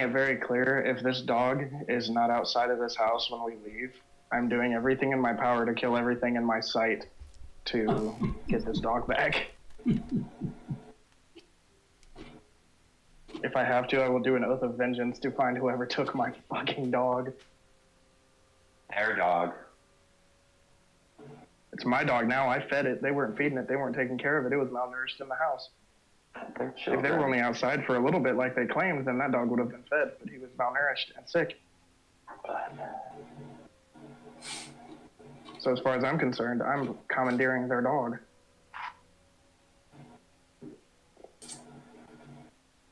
it very clear, if this dog is not outside of this house when we leave, I'm doing everything in my power to kill everything in my sight to get this dog back. If I have to, I will do an oath of vengeance to find whoever took my fucking dog. Their dog. It's my dog now. I fed it. They weren't feeding it. They weren't taking care of it. It was malnourished in the house. If they were only outside for a little bit like they claimed, then that dog would have been fed, but he was malnourished and sick. So as far as I'm concerned, I'm commandeering their dog.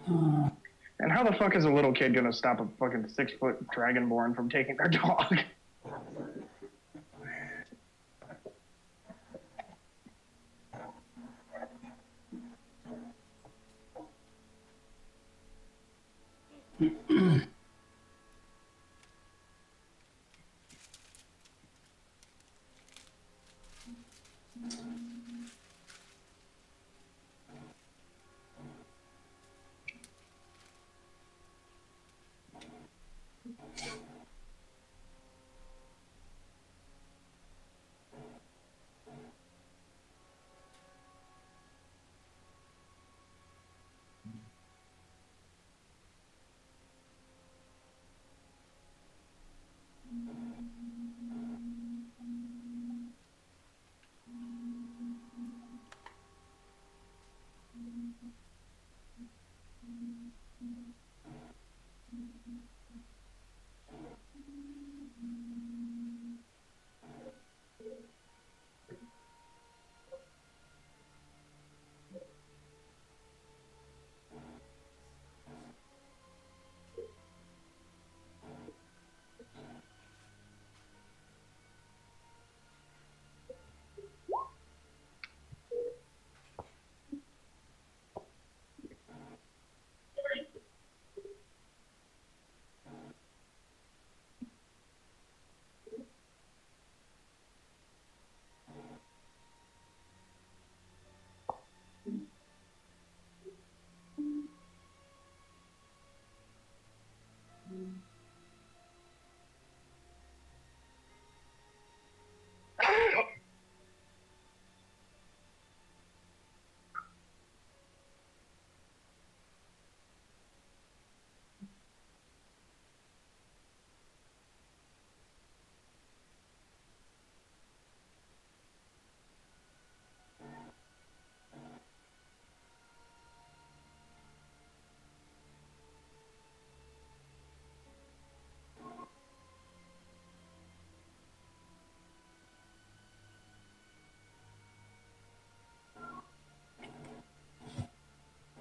And how the fuck is a little kid gonna stop a fucking 6-foot Dragonborn from taking their dog?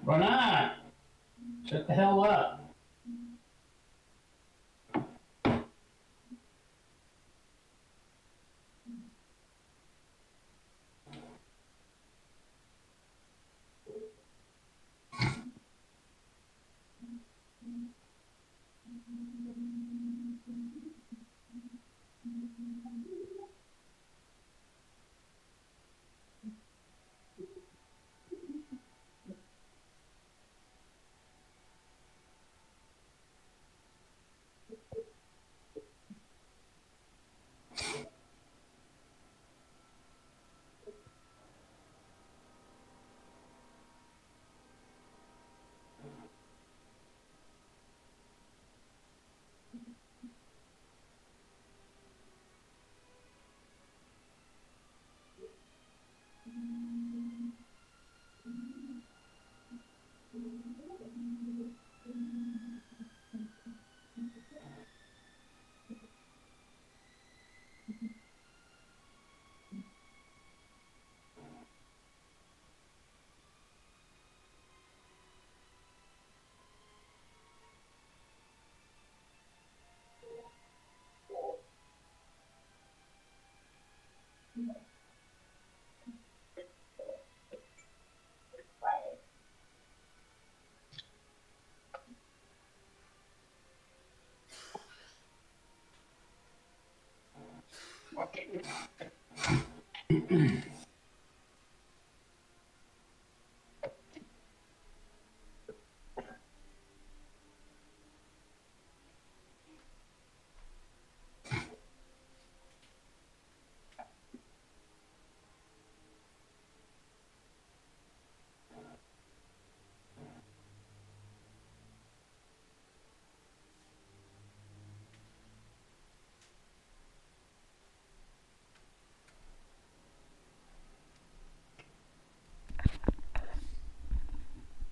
Run on! Shut the hell up.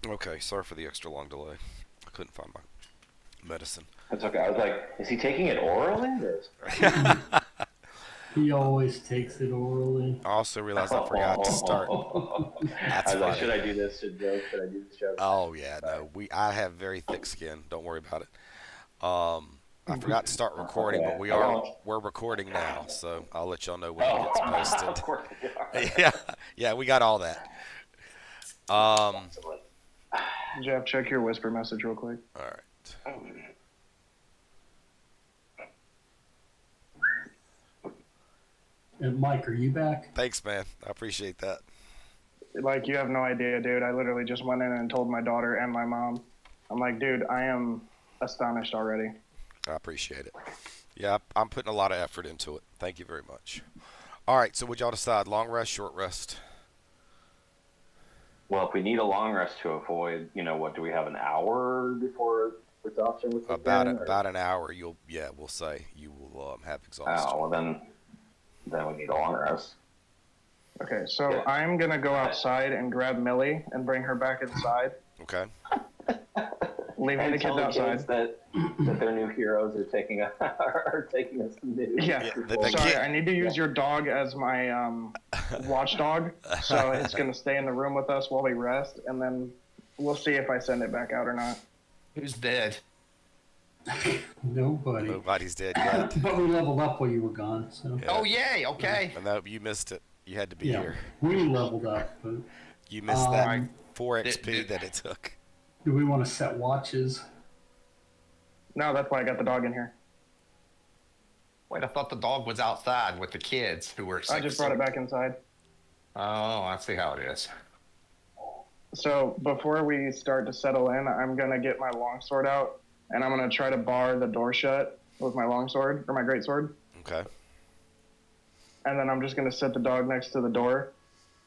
Okay, sorry for the extra long delay. I couldn't find my medicine. That's okay. I was like, is he taking it orally? Or... He always takes it orally. I also realized I forgot to start. That's I was like, funny. should I do this? Should I do this joke? Oh yeah, no. I have very thick skin. Don't worry about it. I forgot to start recording, but we're recording now, so I'll let y'all know when it gets posted. Of course we are. yeah, we got all that. Jeff, check your whisper message real quick. All right. And Mike, are you back? Thanks, man. I appreciate that. Like, you have no idea, dude. I literally just went in and told my daughter and my mom. I'm like, dude, I am astonished already. I appreciate it. Yeah, I'm putting a lot of effort into it. Thank you very much. All right, so would y'all decide long rest, short rest? Well, if we need a long rest to avoid, what do we have, an hour before exhaustion? About an hour. We'll say you will have exhaustion. Oh, well then we need a long rest. Okay, so I'm going to go outside and grab Millie and bring her back inside. Okay. Leaving the kids outside. Kids that their new heroes are taking us to new. Yeah. Sorry, I need to use your dog as my watchdog, so it's going to stay in the room with us while we rest, and then we'll see if I send it back out or not. Who's dead? Nobody. Nobody's dead yet. But we leveled up while you were gone, so. Yeah. Oh, yay, okay. No, you missed it. You had to be here. We leveled up, but You missed that 4 XP that it took. do we want to set watches? No, that's why I got the dog in here. Wait, I thought the dog was outside with the kids who were sick. I just brought it back inside. Oh, I see how it is. So before we start to settle in, I'm going to get my longsword out, and I'm going to try to bar the door shut with my longsword, or my greatsword. Okay. And then I'm just going to set the dog next to the door,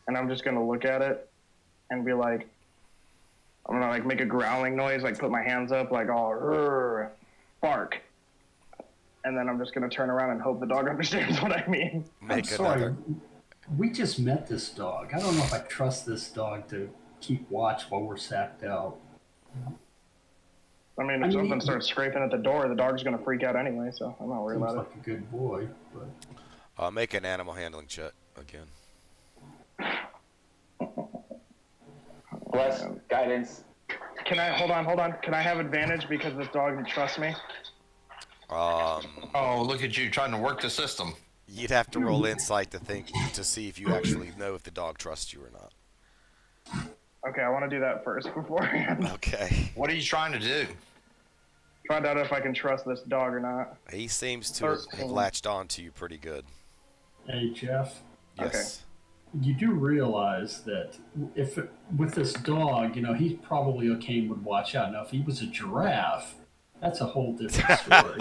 and I'm just going to look at it and be like, I'm going to like make a growling noise, like put my hands up, like all bark. And then I'm just going to turn around and hope the dog understands what I mean. I'm sorry. We just met this dog. I don't know if I trust this dog to keep watch while we're sacked out. I mean, if something starts scraping at the door, the dog's going to freak out anyway, so I'm not worried about it. Seems like a good boy, but... Make an animal handling check again. Bless guidance. Can I hold on? Can I have advantage because this dog trusts me? Oh, look at you trying to work the system. You'd have to roll insight to see if you actually know if the dog trusts you or not. Okay, I want to do that first beforehand. Okay. What are you trying to do? Find out if I can trust this dog or not. He seems to have latched on to you pretty good. Hey, Jeff. Yes. You do realize that with this dog, he probably okay and would watch out. Now, if he was a giraffe, that's a whole different story.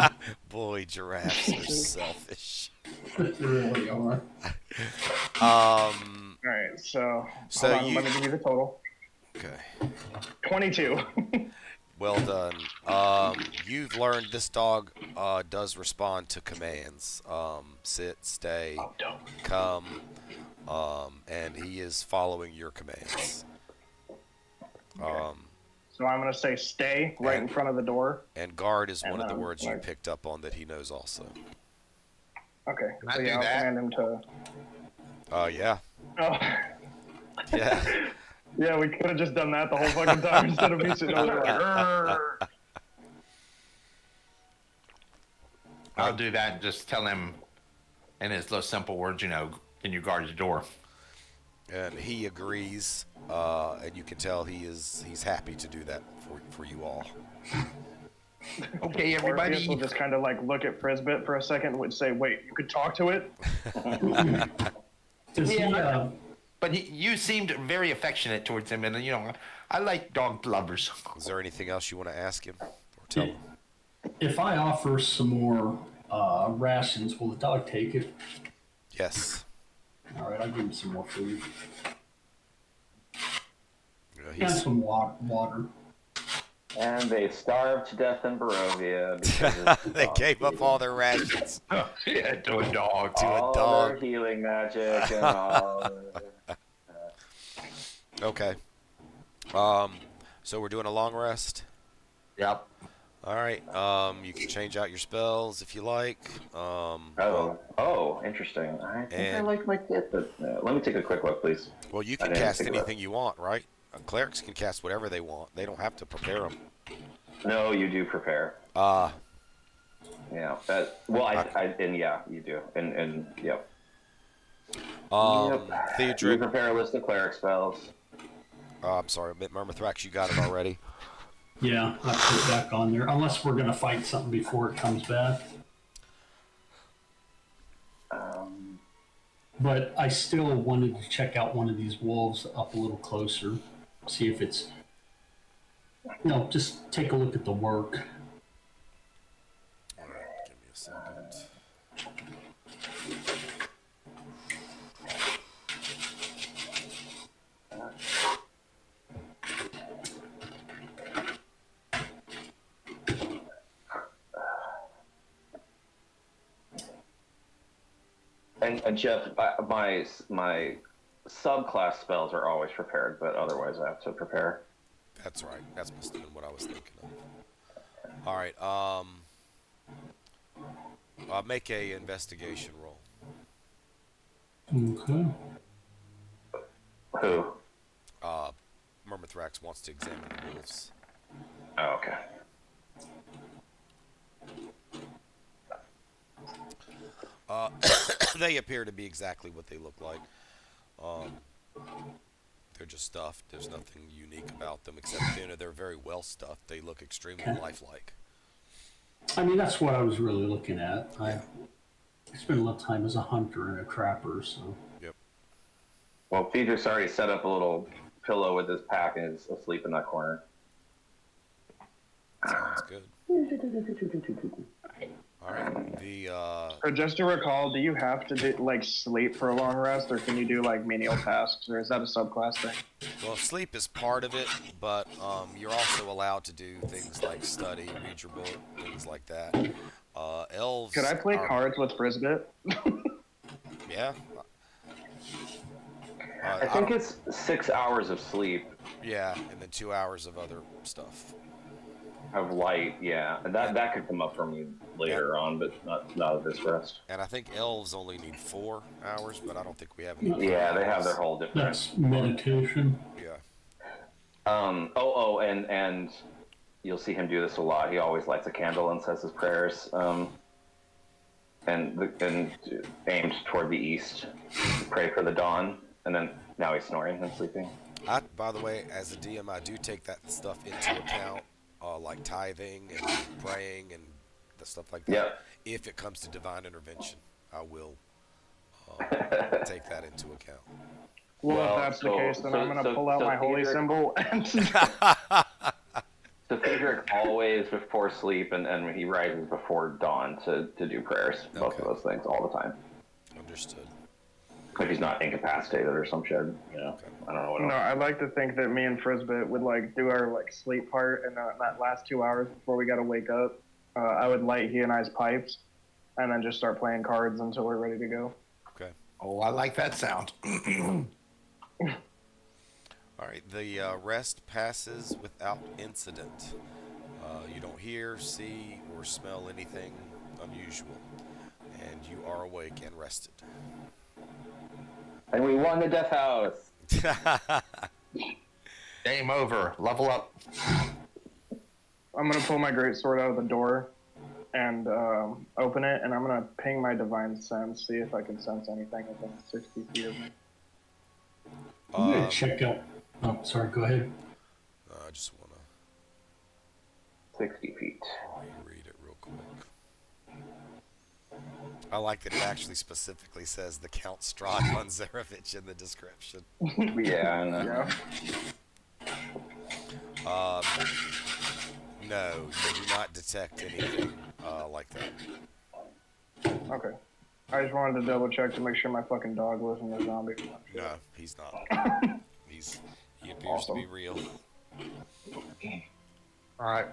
Boy, giraffes are selfish. They really are. All right, so hold on, let me give you the total. Okay. 22. Well done. You've learned this dog does respond to commands. Sit, stay, come, and he is following your commands. So I'm going to say stay right in front of the door. And guard is one of the words you picked up on that he knows also. Okay, Can I so do I'll that? command him to... Yeah. Oh. Yeah. Yeah, we could have just done that the whole fucking time instead of me sitting over there like, "Rrrr." I'll do that and just tell him in his little simple words, can you guard the door? And he agrees, and you can tell he's happy to do that for you all. Okay, Orpheus everybody. will just kind of like look at Frizbit for a second and would say, wait, you could talk to it? Does he, But you seemed very affectionate towards him, and I like dog lovers. Is there anything else you want to ask him or tell him? if I offer some more rations, will the dog take it? Yes. All right, I'll give him some more food. Yeah, And some water. And they starved to death in Barovia. Because they gave up all their rations. Yeah, to a dog. all their healing magic and all. Okay. So we're doing a long rest. Yep. All right. You can change out your spells if you like. Oh, interesting. I think I like my kit, but let me take a quick look, please. Well, you can cast anything you want, right? Clerics can cast whatever they want. They don't have to prepare them. No, you do prepare. Yeah. And yeah, you do. And yep. Theadric. You prepare a list of cleric spells. I'm sorry, Mermithrax, you got it already. Yeah, I put it back on there. Unless we're gonna fight something before it comes back. But I still wanted to check out one of these wolves up a little closer, see if it's, just take a look at the work. All right, give me a second. And Jeff, my subclass spells are always prepared, but otherwise I have to prepare. That's right. That's must have been what I was thinking of. All right. Make a investigation roll. Okay. Who? Mermithrax wants to examine the wolves. Oh, okay. They appear to be exactly what they look like. They're just stuffed. There's nothing unique about them except they're very well stuffed. They look extremely lifelike. I mean, that's what I was really looking at. I spent a lot of time as a hunter and a trapper, so. Yep. Well, Theadric's already set up a little pillow with his pack and is asleep in that corner. Sounds good. All right. So just to recall, do you have to sleep for a long rest, or can you do menial tasks, or is that a subclass thing? Well, sleep is part of it, but you're also allowed to do things like study, read your book, things like that. Elves. Could I play cards with Frizbit? Yeah. I think it's 6 hours of sleep. Yeah, and then 2 hours of other stuff. Of light, yeah. And that could come up for me later on, but not at this rest. And I think elves only need 4 hours, but I don't think we have any. Yeah, they have their whole different. That's meditation. Yeah. And you'll see him do this a lot. He always lights a candle and says his prayers. And aimed toward the east. Pray for the dawn, and then now he's snoring and sleeping. By the way, as a DM, I do take that stuff into account. Like tithing and praying and the stuff like that. Yep. If it comes to divine intervention, I will take that into account. Well, if that's the case, then I'm going to pull out my holy symbol. So Theadric always before sleep and he rises before dawn to do prayers. Both of those things all the time. Understood. If he's not incapacitated or some shit, Okay. I don't know what else. No, I'd like to think that me and Frizbit would do our sleep part, and that last 2 hours before we got to wake up, I would light he and I's pipes, and then just start playing cards until we're ready to go. Okay. Oh, I like that sound. All right. The rest passes without incident. You don't hear, see, or smell anything unusual, and you are awake and rested. And we won the Death House. Game over. Level up. I'm going to pull my greatsword out of the door and open it, and I'm going to ping my divine sense, see if I can sense anything within 60 feet of me. I'm going to check out. Oh, sorry, go ahead. I just want to 60 feet. read it real quick. I like that it actually specifically says the Count Strahd von Zarevich in the description. Yeah, I know. Yeah. No, you do not detect anything like that. Okay. I just wanted to double check to make sure my fucking dog wasn't a zombie. No, he's not. He appears to be real. All right.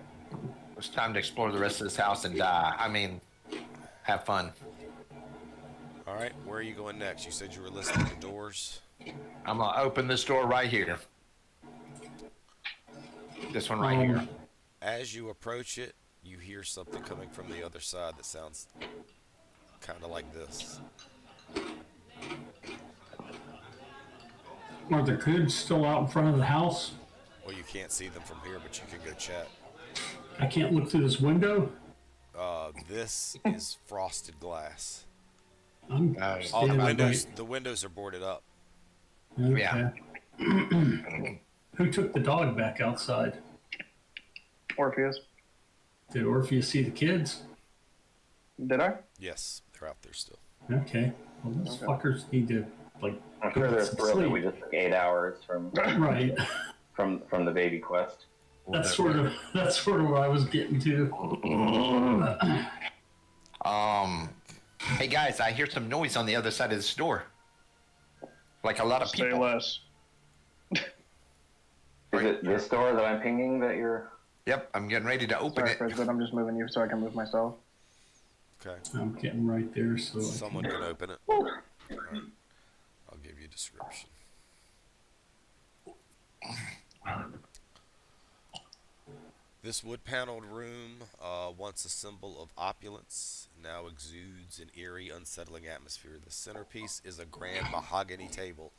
It's time to explore the rest of this house and die. I mean, have fun. All right, where are you going next? You said you were listening to doors. I'm going to open this door right here. This one right here. As you approach it, you hear something coming from the other side that sounds kind of like this. Are the kids still out in front of the house? Well, you can't see them from here, but you can go check. I can't look through this window? This is frosted glass. I'm All the standing windows are boarded up. Okay. Yeah. Who took the dog back outside? Orpheus. Did Orpheus see the kids? Did I? Yes, they're out there still. Okay. Well, those fuckers need to, like, I'm go sure get they're some thrilled that sleep. we just took 8 hours from Right. from the baby quest. That's sort of what I was getting to. Hey guys, I hear some noise on the other side of this door. Like a lot of Stay people. less. Is it this door that I'm pinging that you're... Yep, I'm getting ready to open Sorry, it. Frizbit, I'm just moving you so I can move myself. Okay. I'm getting right there, so Someone can open it. All right. I'll give you a description. This wood-paneled room, once a symbol of opulence, now exudes an eerie, unsettling atmosphere. The centerpiece is a grand mahogany table,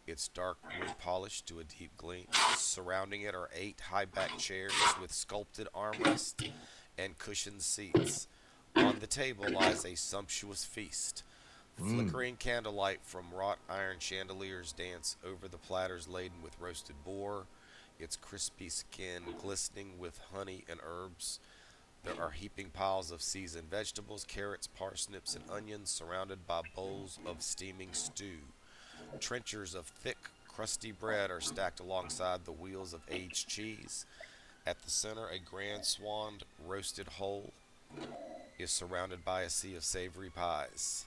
its dark wood polished to a deep glint. Surrounding it are 8 high-backed chairs with sculpted armrests and cushioned seats. On the table lies a sumptuous feast. Flickering candlelight from wrought iron chandeliers dance over the platters laden with roasted boar, its crispy skin glistening with honey and herbs. There are heaping piles of seasoned vegetables, carrots, parsnips, and onions surrounded by bowls of steaming stew. Trenchers of thick, crusty bread are stacked alongside the wheels of aged cheese. At the center, a grand swan roasted whole is surrounded by a sea of savory pies.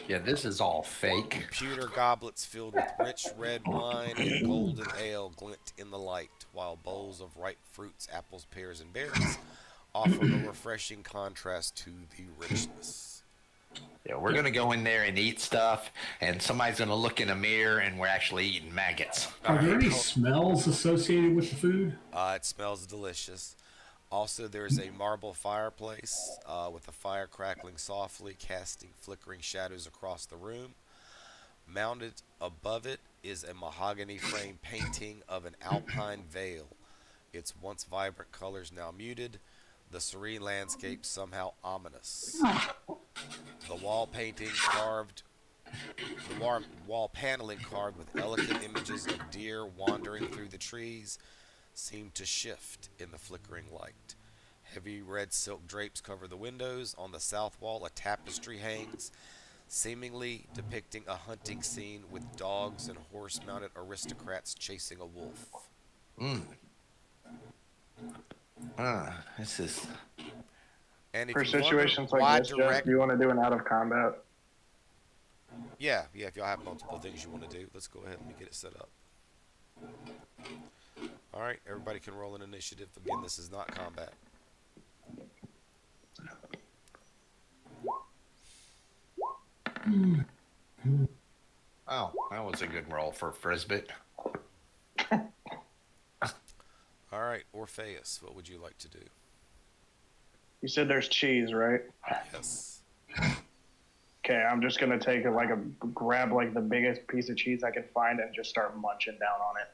Yeah, this is all fake. Pewter goblets filled with rich red wine and golden ale glint in the light, while bowls of ripe fruits, apples, pears, and berries offer a refreshing contrast to the richness. Yeah, we're gonna go in there and eat stuff, and somebody's gonna look in a mirror, and we're actually eating maggots. are there any smells associated with the food? It smells delicious. Also, there's a marble fireplace with the fire crackling softly, casting flickering shadows across the room. Mounted above it is a mahogany frame painting of an alpine vale, its once vibrant colors now muted, the serene landscape somehow ominous. The wall paneling carved with elegant images of deer wandering through the trees seemed to shift in the flickering light. Heavy red silk drapes cover the windows. On the south wall, a tapestry hangs, seemingly depicting a hunting scene with dogs and horse-mounted aristocrats chasing a wolf. This is... And if For you wonder situations why like this, Jeff, direct, do you want to do an out of combat? yeah, if y'all have multiple things you want to do, let's go ahead and get it set up. All right, everybody can roll an initiative. Again, this is not combat. Oh, that was a good roll for Frizbit. All right, Orpheus, what would you like to do? You said there's cheese, right? Yes. Okay, I'm just gonna take grab the biggest piece of cheese I can find and just start munching down on it.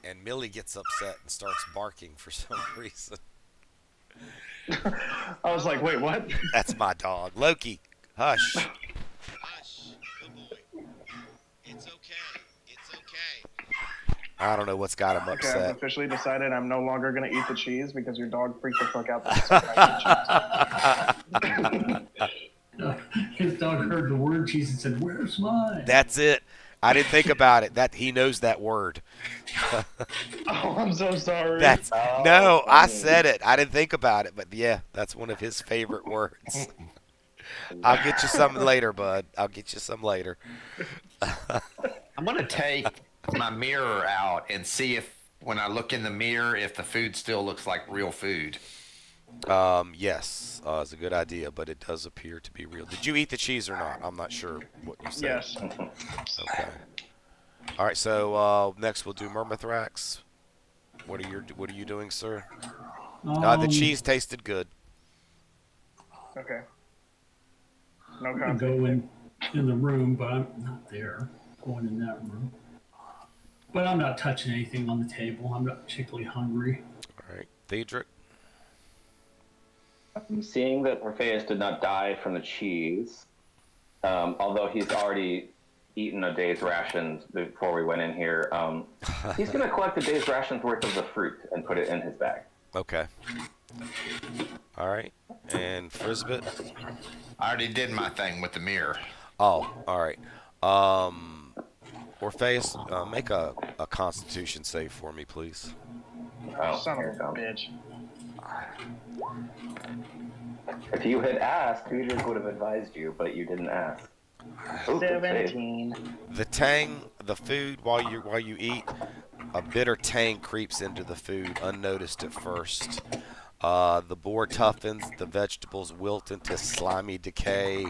And Millie gets upset and starts barking for some reason. I was like, wait, what? That's my dog. Loki, hush. Hush, good boy. It's okay. It's okay. I don't know what's got him Okay, I've upset. officially decided I'm no longer gonna eat the cheese because your dog freaked the fuck out. His dog heard the word cheese and said, "Where's mine?" That's it. I didn't think about it. That he knows that word. Oh, I'm so sorry. No, I said it. I didn't think about it, but yeah, that's one of his favorite words. I'll get you some later, bud. I'll get you some later. I'm gonna take my mirror out and see if, when I look in the mirror, if the food still looks like real food. Yes, it's a good idea, but it does appear to be real. Did you eat the cheese or not? I'm not sure what you said. Yes. Okay. All right, so next we'll do Mermithrax. What are you doing, sir? The cheese tasted good. Okay. No I'm gonna contact. go in the room, but I'm not there. Going in that room. But I'm not touching anything on the table. I'm not particularly hungry. All right, Theadric. Seeing that Orpheus did not die from the cheese, although he's already eaten a day's rations before we went in here, he's going to collect a day's rations worth of the fruit and put it in his bag. Okay. All right, and Frizbit. I already did my thing with the mirror. Oh, all right. Orpheus, make a Constitution save for me, please. Oh, Son here of it a comes. bitch. If you had asked, Theadric would have advised you, but you didn't ask. Ooh, good save. 17. The tang, the food while you eat, a bitter tang creeps into the food, unnoticed at first. The boar toughens, the vegetables wilt into slimy decay.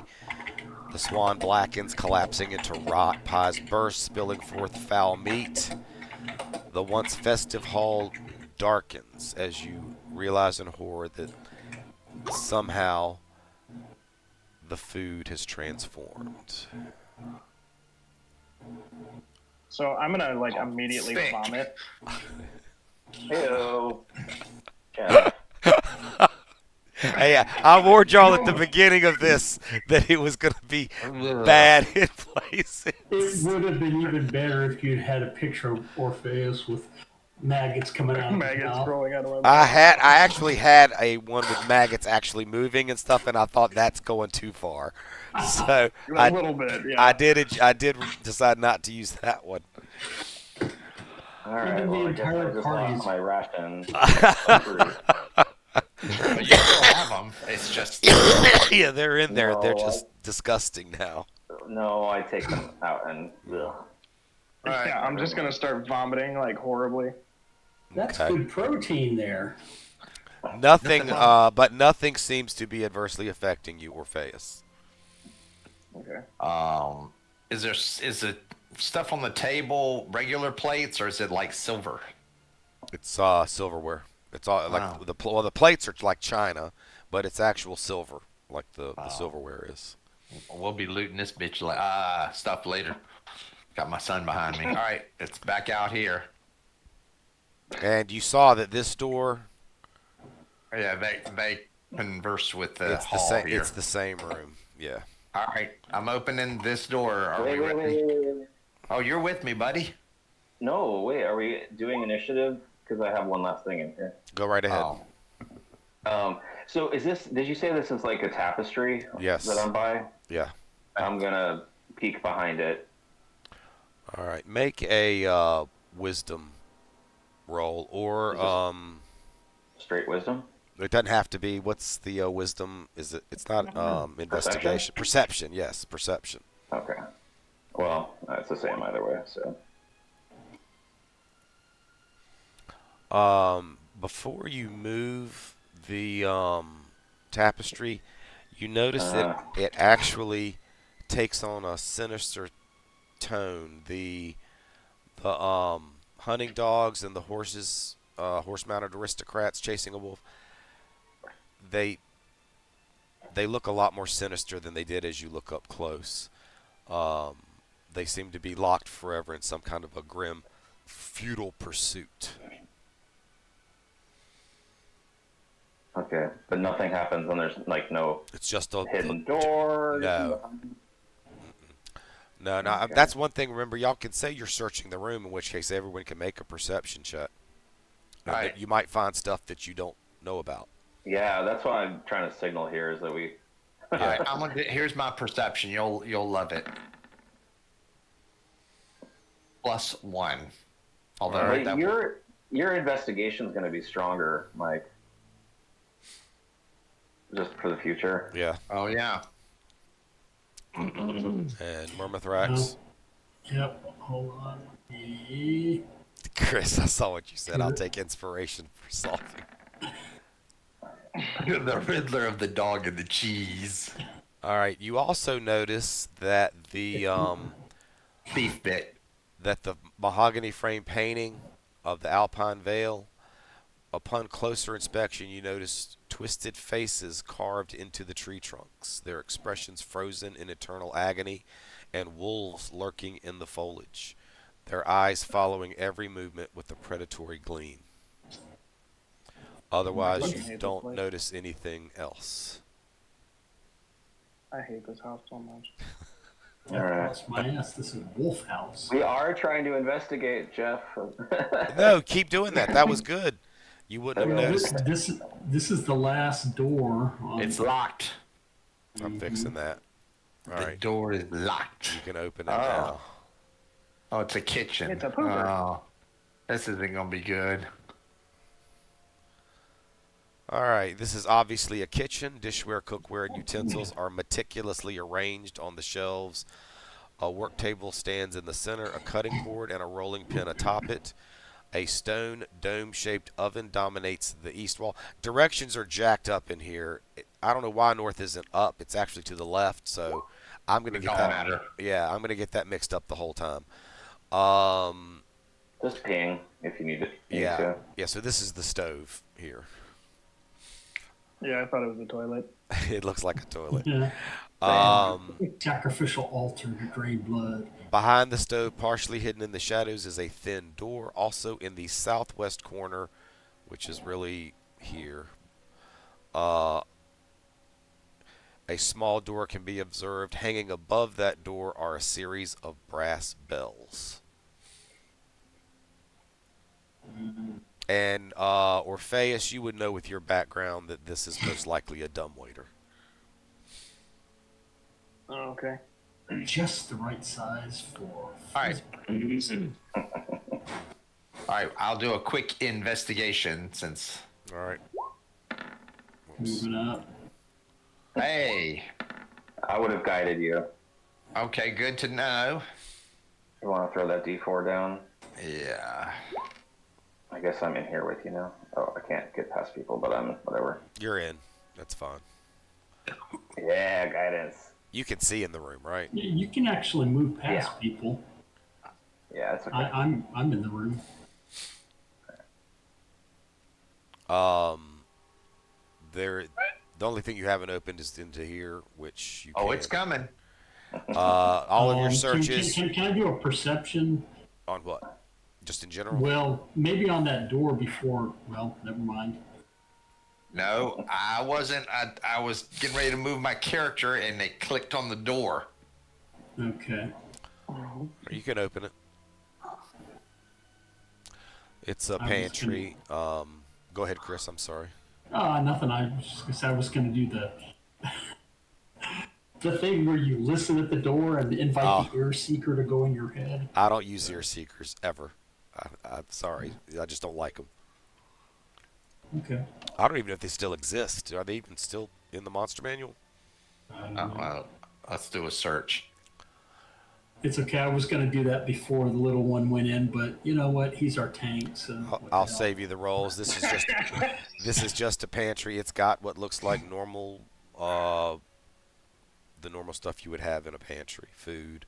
The swan blackens, collapsing into rot. Pies burst, spilling forth foul meat. The once festive hall darkens as you realize in horror that somehow the food has transformed. So I'm gonna like immediately Sick. vomit. Heyo. Jeff. Hey, I warned y'all at the beginning of this that it was going to be bad in places. It would have been even better if you'd had a picture of Orpheus with maggots coming out of his Maggots mouth. rolling out of my mouth. I actually had a one with maggots actually moving and stuff, and I thought that's going too far. So A little bit, yeah. I did decide not to use that one. All right, Even the well, I guess I entire just party's- lost my ration. But you still have them. It's just Yeah, they're in there. No, They're just disgusting now. No, I take them out and. Ugh. Yeah, I'm just gonna start vomiting like horribly. That's Okay. good protein there. Nothing, but nothing seems to be adversely affecting you, Orpheus. Okay. is it stuff on the table regular plates or is it like silver? It's silverware. It's all Wow. like the plates are like china, but it's actual silver, like the silverware is. We'll be looting this bitch stuff later. Got my son behind me. All right, it's back out here. And you saw that this door, Yeah, they converse with the it's the hall same. here. It's the same room. Yeah. All right, I'm opening this door. Are we Wait. ready? Oh, you're with me, buddy. No, wait, are we doing initiative? Because I have one last thing in here. Go right ahead. Oh. So is this, did you say this is like a tapestry Yes. that I'm by? Yeah. I'm going to peek behind it. All right. Make a wisdom roll, or Straight wisdom? it doesn't have to be. What's the wisdom? Is it? It's not investigation. Perception. Yes, perception. Okay. Well, it's the same either way, so. Before you move the tapestry, you notice that it actually takes on a sinister tone. The hunting dogs and the horses, horse-mounted aristocrats chasing a wolf, they look a lot more sinister than they did as you look up close. They seem to be locked forever in some kind of a grim, futile pursuit. Okay, but nothing happens and there's like no It's just a hidden door? No. No. Okay. That's one thing. Remember, y'all can say you're searching the room, in which case everyone can make a perception check. And Right. that you might find stuff that you don't know about. Yeah, that's what I'm trying to signal here is that we... All right, here's my perception. You'll love it. +1. Although Wait, that your investigation's going to be stronger, Mike. Just for the future. Yeah. Oh yeah. And Mermithrax. Yep. Hold on. Chris, I saw what you said. I'll take inspiration for solving. The Riddler of the dog and the cheese. All right. You also notice that the Beef bit. that the mahogany frame painting of the Alpine Vale, upon closer inspection, you notice twisted faces carved into the tree trunks, their expressions frozen in eternal agony, and wolves lurking in the foliage, their eyes following every movement with a predatory gleam. Otherwise, fucking you hate this don't place. notice anything else. I hate this house so much. Yeah, cross my ass. This is Wolf House. We are trying to investigate, Jeff. No, keep doing that. That was good. You wouldn't have Well, noticed. this is the last door. It's locked. I'm fixing that. All The right, door is locked. you can open it Oh. now. Oh, it's a kitchen. It's a pooper. Oh, this isn't gonna be good. All right, this is obviously a kitchen. Dishware, cookware, and utensils are meticulously arranged on the shelves. A work table stands in the center, a cutting board and a rolling pin atop it. A stone dome-shaped oven dominates the east wall. Directions are jacked up in here. I don't know why north isn't up. It's actually to the left, so I'm gonna get Don't that. matter. Yeah, I'm gonna get that mixed up the whole time. Just ping if you need it. Yeah, yeah. So this is the stove here. Yeah, I thought it was a toilet. It looks like a toilet. Yeah. Sacrificial altar to drain blood. Behind the stove, partially hidden in the shadows, is a thin door. Also in the southwest corner, which is really here, a small door can be observed. Hanging above that door are a series of brass bells. And Orpheus, you would know with your background that this is most likely a dumbwaiter. Oh, okay. Just the right size for. All right. All right. I'll do a quick investigation since. All right. Moving up. Hey. I would have guided you. Okay. Good to know. You want to throw that D4 down? Yeah. I guess I'm in here with you now. Oh, I can't get past people, but I'm whatever. You're in. That's fine. Yeah, guidance. You can see in the room, right? You can actually move past Yeah. people. Yeah, it's okay. I'm in the room. The only thing you haven't opened is into here, which you. Oh, can. it's coming. All of your searches Can I do a perception? on what? Just in general. Well, maybe on that door before. Well, never mind. No, I wasn't. I was getting ready to move my character, and they clicked on the door. Okay. You can open it. It's a I was pantry. Go ahead, Chris. I'm sorry. Nothing. I was just gonna say I was gonna do the thing where you listen at the door and invite the ear seeker to go in your head. I don't use ear seekers ever. I'm sorry. I just don't like them. Okay. I don't even know if they still exist. Are they even still in the monster manual? Let's do a search. It's okay. I was gonna do that before the little one went in, but you know what? He's our tank, so. what the I'll hell. save you the rolls. This is just a pantry. It's got what looks like normal, the normal stuff you would have in a pantry: food,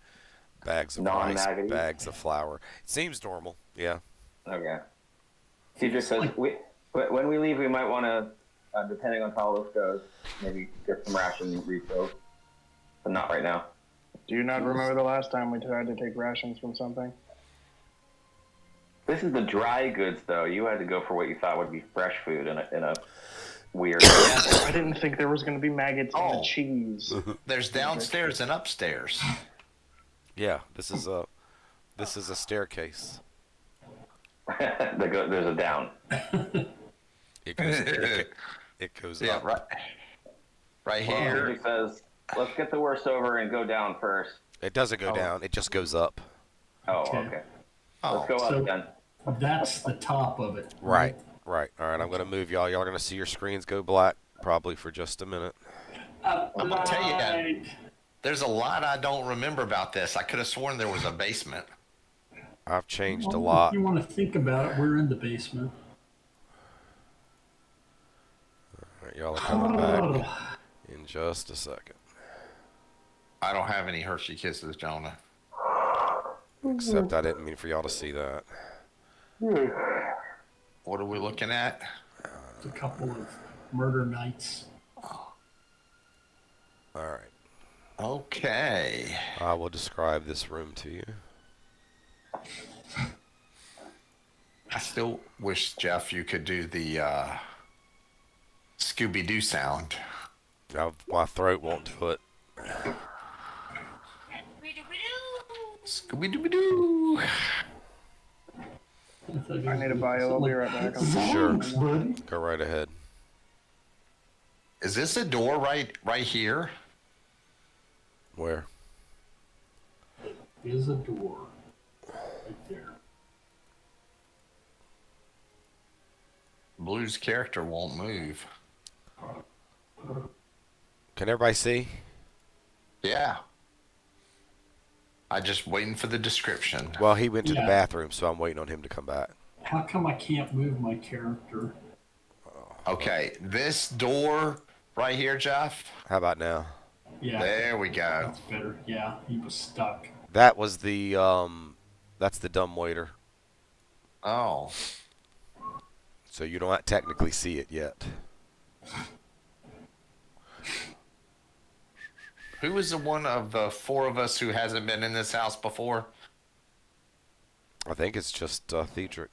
bags of rice, Non-maggoty? bags of flour. It seems normal. Yeah. Okay. Theadric says, when we leave, we might want to, depending on how this goes, maybe get some ration refills. But not right now. Do you not remember the last time we tried to take rations from something? This is the dry goods, though. You had to go for what you thought would be fresh food in a weird... I didn't think there was going to be maggots in the Oh. cheese. There's downstairs and upstairs. Yeah. This is a staircase. There's a down. It goes Yeah, up. right. Right Well, here. Theadric says, let's get the worst over and go down first. It doesn't go down. It just goes up. Oh, Okay. okay. Oh, Let's go So- up then. That's the top of it. Right. Right. All right. I'm going to move y'all. Y'all are going to see your screens go black probably for just a minute. I'm gonna tell you that. Right. There's a lot I don't remember about this. I could have sworn there was a basement. I've changed a Well, lot. If you want to think about it, we're in the basement. All right, y'all are coming back in just a second. I don't have any Hershey Kisses, Jonah. Except I didn't mean for y'all to see that. What are we looking at? It's a couple of murder knights. Alright. Okay. I will describe this room to you. I still wish, Jeff, you could do the Scooby-Doo sound. Now, my throat won't do it. Scooby-Doo. I need a bio. I'll be right back. Sure. Buddy. Go right ahead. Is this a door right here? Where? Is a door right there. Blue's character won't move. Can everybody see? Yeah. I just waiting for the description. Well, he went to the Yeah. bathroom, so I'm waiting on him to come back. How come I can't move my character? Okay, this door right here, Jeff. How about now? Yeah. There we go. That's better. Yeah, he was stuck. That was the, that's the dumb waiter. Oh. So you don't technically see it yet. Who is the one of the four of us who hasn't been in this house before? I think it's just Theadric.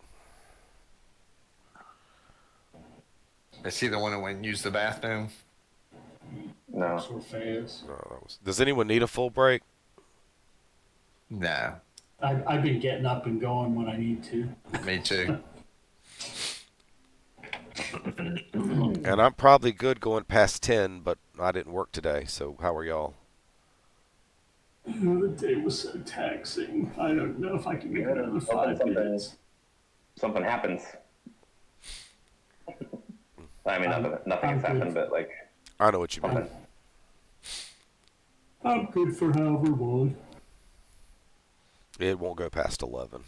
Is he the one who went and used the bathroom? No. Orpheus. No, that was... Does anyone need a full break? No. I've been getting up and going when I need to. Me too. And I'm probably good going past 10, but I didn't work today, so how are y'all? The day was so taxing. I don't know if I can make another 5 minutes. Something happens. I mean, nothing has happened, but like I know what you mean. something. I'm good for however long. It won't go past 11.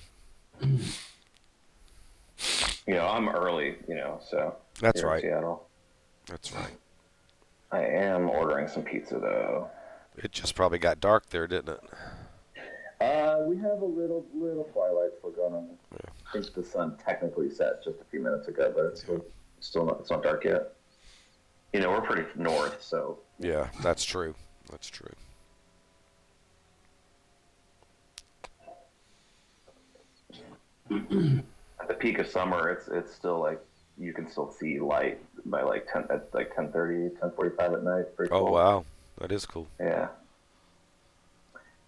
You know, I'm early. You know, so That's here in right. Seattle. That's right. I am ordering some pizza though. It just probably got dark there, didn't it? We have a little twilight still going on. Yeah. I think the sun technically set just a few minutes ago, but it's it's not dark yet. You know, we're pretty north, so Yeah, that's true. That's true. at the peak of summer, it's still like you can still see light by like 10:30, 10:45 at night. Pretty Oh, cool. wow. That is cool. Yeah.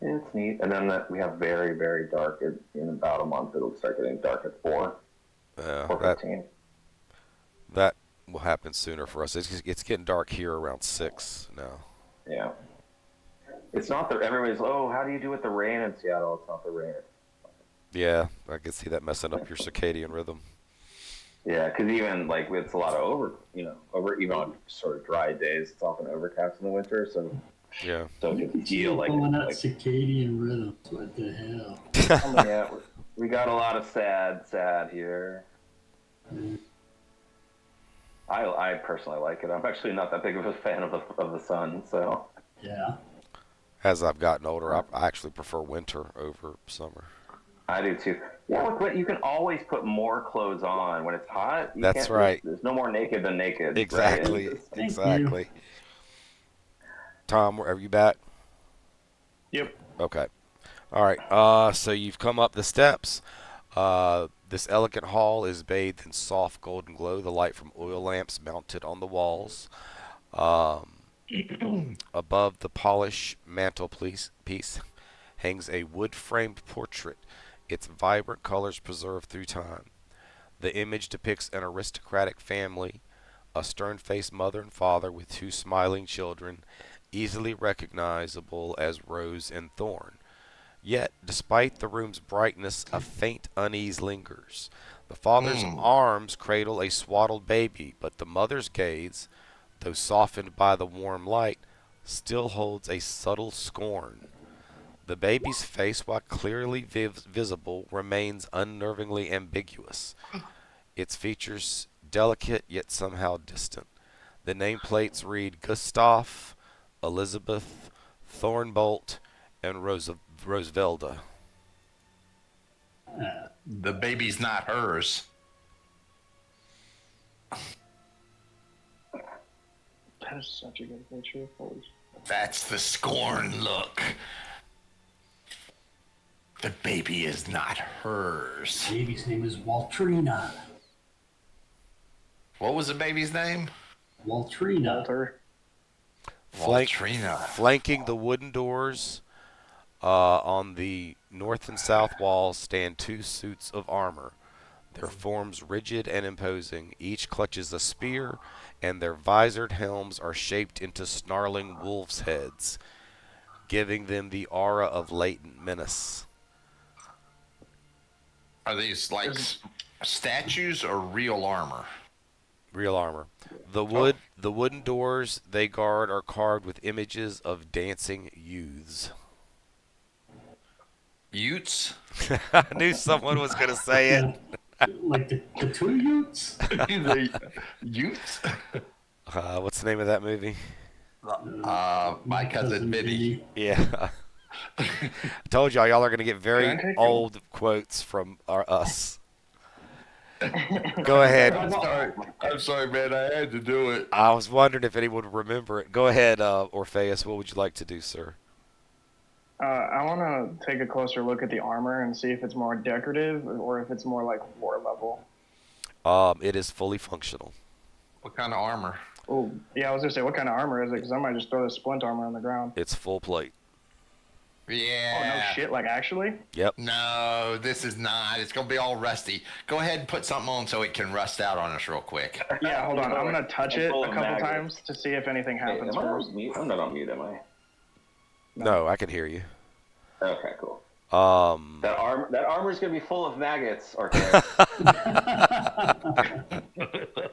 It's neat. And then we have very, very dark. In about a month, it'll start getting dark at 4, Yeah, 4:15. that will happen sooner for us. It's getting dark here around 6 now. Yeah. It's not the, everybody's, oh, how do you do with the rain in Seattle? It's not the rain. Yeah, I can see that messing up your circadian rhythm. Yeah, because even like it's a lot of even on sort of dry days, it's often overcast in the winter, so Yeah. so it can feel like, Pulling out like circadian rhythms. What the hell? yeah, we got a lot of sad here. I personally like it. I'm actually not that big of a fan of the sun, so Yeah. As I've gotten older, I actually prefer winter over summer. I do too. Yeah, look, you can always put more clothes on when it's hot. That's right. There's no more naked than naked. Exactly. Right? Thank Exactly. Tom, are you back? Yep. Okay. All right. So you've come up the steps. This elegant hall is bathed in soft golden glow, the light from oil lamps mounted on the walls. Above the polished mantelpiece hangs a wood-framed portrait, its vibrant colors preserved through time. The image depicts an aristocratic family, a stern-faced mother and father with 2 smiling children, easily recognizable as Rose and Thorn. Yet, despite the room's brightness, a faint unease lingers. The father's arms cradle a swaddled baby, but the mother's gaze, though softened by the warm light, still holds a subtle scorn. The baby's face, while clearly visible, remains unnervingly ambiguous. Its features delicate yet somehow distant. The nameplates read Gustav, Elizabeth, Thornbolt, and Roosvelda. The baby's not hers. That is such a good picture. Holy shit. That's the scorn look. The baby is not hers. Baby's name is Waltrina. What was the baby's name? Waltrina. Walter. Waltrina. Flanking the wooden doors on the north and south walls stand 2 suits of armor. Their forms rigid and imposing. Each clutches a spear, and their visored helms are shaped into snarling wolves' heads, giving them the aura of latent menace. Are these like statues or real armor? Real armor. The wooden doors they guard are carved with images of dancing youths. Utes? I knew someone was going to say it. Like the 2 Utes? The Utes? What's the name of that movie? My cousin Vinny. Yeah. I told y'all are going to get Can I very take old quotes from us. Go ahead. I'm sorry, man. I had to do it. I was wondering if anyone would remember it. Go ahead, Orpheus. What would you like to do, sir? I want to take a closer look at the armor and see if it's more decorative or if it's more like war level. It is fully functional. What kind of armor? Oh, yeah, I was going to say, what kind of armor is it? Because I might just throw the splint armor on the ground. It's full plate. Oh, Yeah. no shit, like actually? Yep. No, this is not. It's going to be all rusty. Go ahead and put something on so it can rust out on us real quick. Yeah, hold on. I'm going to touch it full a of couple maggots. times to see if anything Hey, happens am I first. on mute? I'm not on mute, am I? No, I can hear you. Okay, cool. Um, That armor's gonna be full of maggots, Orpheus.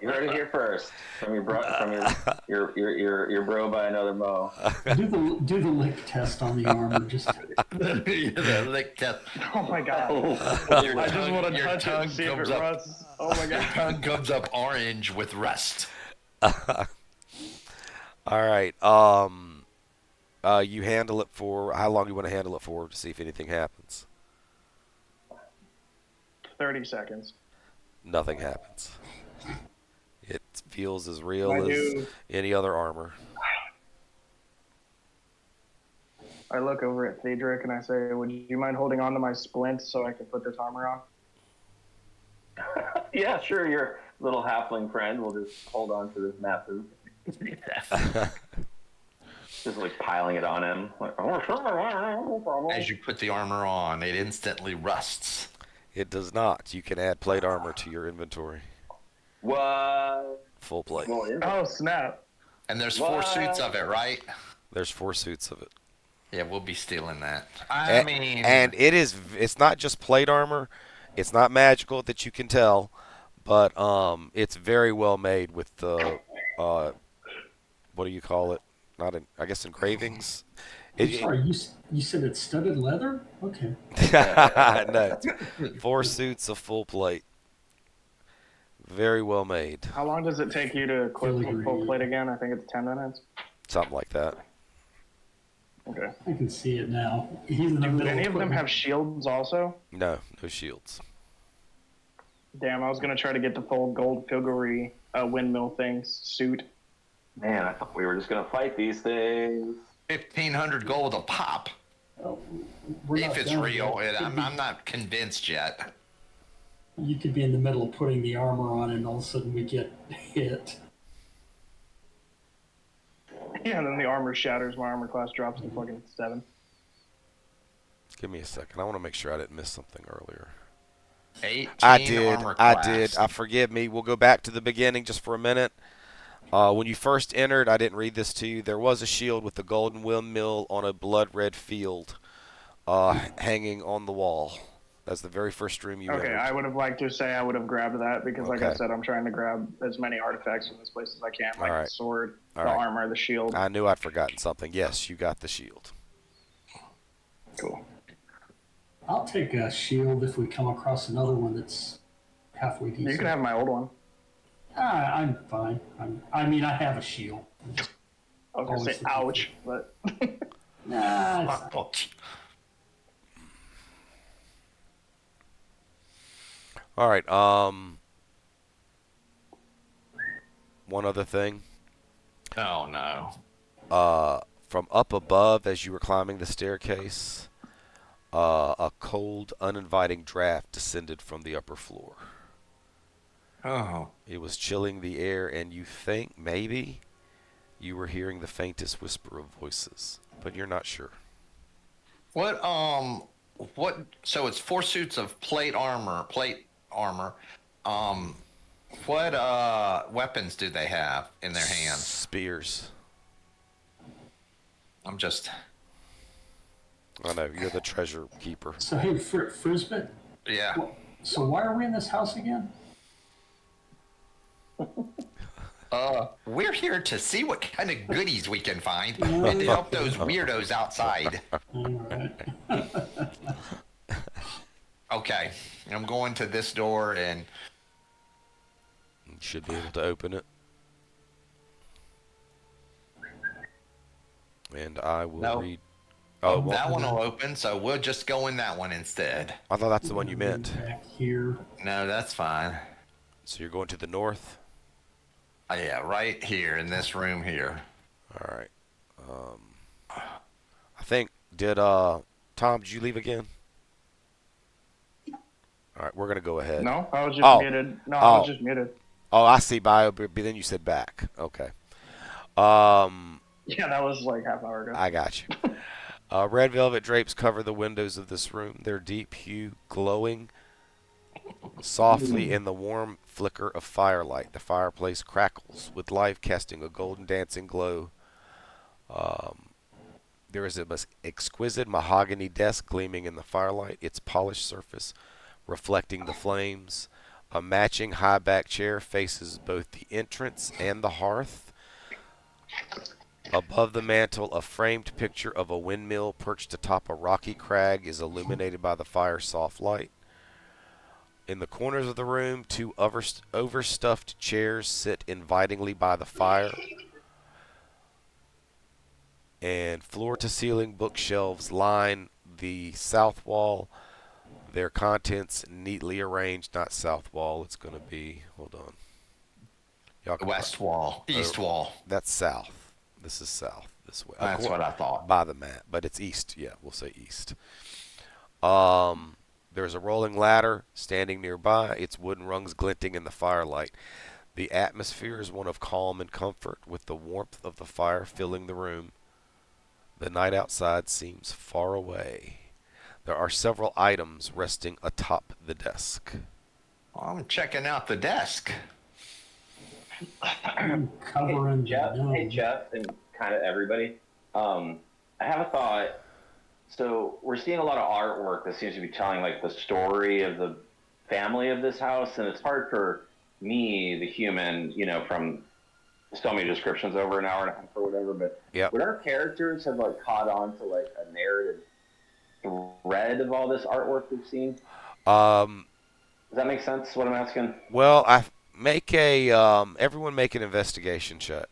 You heard it here first from your bro by another mo. Do the lick test on the armor. Just The lick test. Oh my god. Your I just want to your touch it tongue and see if it comes up. rusts. Oh my Your god. tongue comes up orange with rust. all right. You handle it for how long you want to handle it for to see if anything happens. 30 seconds. Nothing happens. It feels as real I as do. any other armor. I look over at Theadric and I say, would you mind holding on to my splint so I can put this armor on? Yeah, sure, your little halfling friend will just hold on to this massive. Just like piling it on him. Like, oh, sure, no problem. As you put the armor on, it instantly rusts. It does not. You can add plate armor to your inventory. What? Full plate. Well, is it? Oh, snap. And there's 4 suits of it, right? There's 4 suits of it. Yeah, we'll be stealing that. And it's not just plate armor. It's not magical that you can tell, but it's very well made with the what do you call it? I guess engravings. sorry, you said it's studded leather? Okay. No, 4 suits of full plate. Very well made. How long does it take you to equip Filigree. full plate again? I think it's 10 minutes. Something like that. Okay. I can see it now. He's in the Do middle any of them putting- have shields also? No shields. Damn, I was going to try to get the full gold filigree windmill thing suit. Man, I thought we were just gonna fight these things. 1,500 gold a pop. Oh, we're not If it's done real, yet. I'm not convinced yet. You could be in the middle of putting the armor on and all of a sudden we get hit. Yeah, and then the armor shatters. My armor class drops to fucking 7. Give me a second. I want to make sure I didn't miss something earlier. 18 I did. armor I class. did. Forgive me. We'll go back to the beginning just for a minute. When you first entered, I didn't read this to you. There was a shield with the golden windmill on a blood-red field hanging on the wall. That's the very first room you Okay, entered. I would have liked to say I would have grabbed that because, like I Okay. said, I'm trying to grab as many artifacts from this place as I can, like Alright. the sword, the Alright. armor, the shield. I knew I'd forgotten something. Yes, you got the shield. Cool. I'll take a shield if we come across another one that's halfway decent. You can have my old one. I'm fine. I have a shield. I was going to say ouch, but Nah, it's- All right. One other thing. Oh no. From up above, as you were climbing the staircase, a cold, uninviting draft descended from the upper floor. Oh. It was chilling the air, and you think maybe you were hearing the faintest whisper of voices, but you're not sure. What what so it's 4 suits of plate armor. Um what weapons do they have in their hands? Spears. I'm just I know, you're the treasure keeper. So hey, Frizbit. yeah. So why are we in this house again? We're here to see what kind of goodies we can find and to help those weirdos outside. All right. Okay. I'm going to this door and You should be able to open it. And I will No. read. Oh, well, that one will open, so we'll just go in that one instead. I thought that's the one you meant. Back here. No, that's fine. So you're going to the north? Yeah, right here in this room here. All right. I think, Tom, did you leave again? All right, we're going to go ahead. No, I was just Oh. muted. No, I was just muted. Oh, I see bio, but then you said back. Okay. Yeah, that was like half hour ago. I got you. Red velvet drapes cover the windows of this room. Their deep hue glowing softly in the warm flicker of firelight. The fireplace crackles with life, casting a golden dancing glow. There is an exquisite mahogany desk gleaming in the firelight, its polished surface reflecting the flames. A matching high-back chair faces both the entrance and the hearth. Above the mantel, a framed picture of a windmill perched atop a rocky crag is illuminated by the fire's soft light. In the corners of the room, two overstuffed chairs sit invitingly by the fire. And floor-to-ceiling bookshelves line the south wall. Their contents neatly arranged, not south wall. It's going to be, hold on. Y'all can West wall, east wall. That's south. This is south. This way. That's what I thought. By the map, but it's east. Yeah, we'll say east. There's a rolling ladder standing nearby, its wooden rungs glinting in the firelight. The atmosphere is one of calm and comfort, with the warmth of the fire filling the room. The night outside seems far away. There are several items resting atop the desk. I'm checking out the desk. I'm covering Hey Jeff, and kind of everybody. I have a thought. So we're seeing a lot of artwork that seems to be telling like the story of the family of this house, and it's hard for me, the human, from so many descriptions over an hour and a half or whatever. But would our characters have like caught on to like a narrative thread of all this artwork we've seen? Does that make sense? What I'm asking? Well, everyone make an investigation check.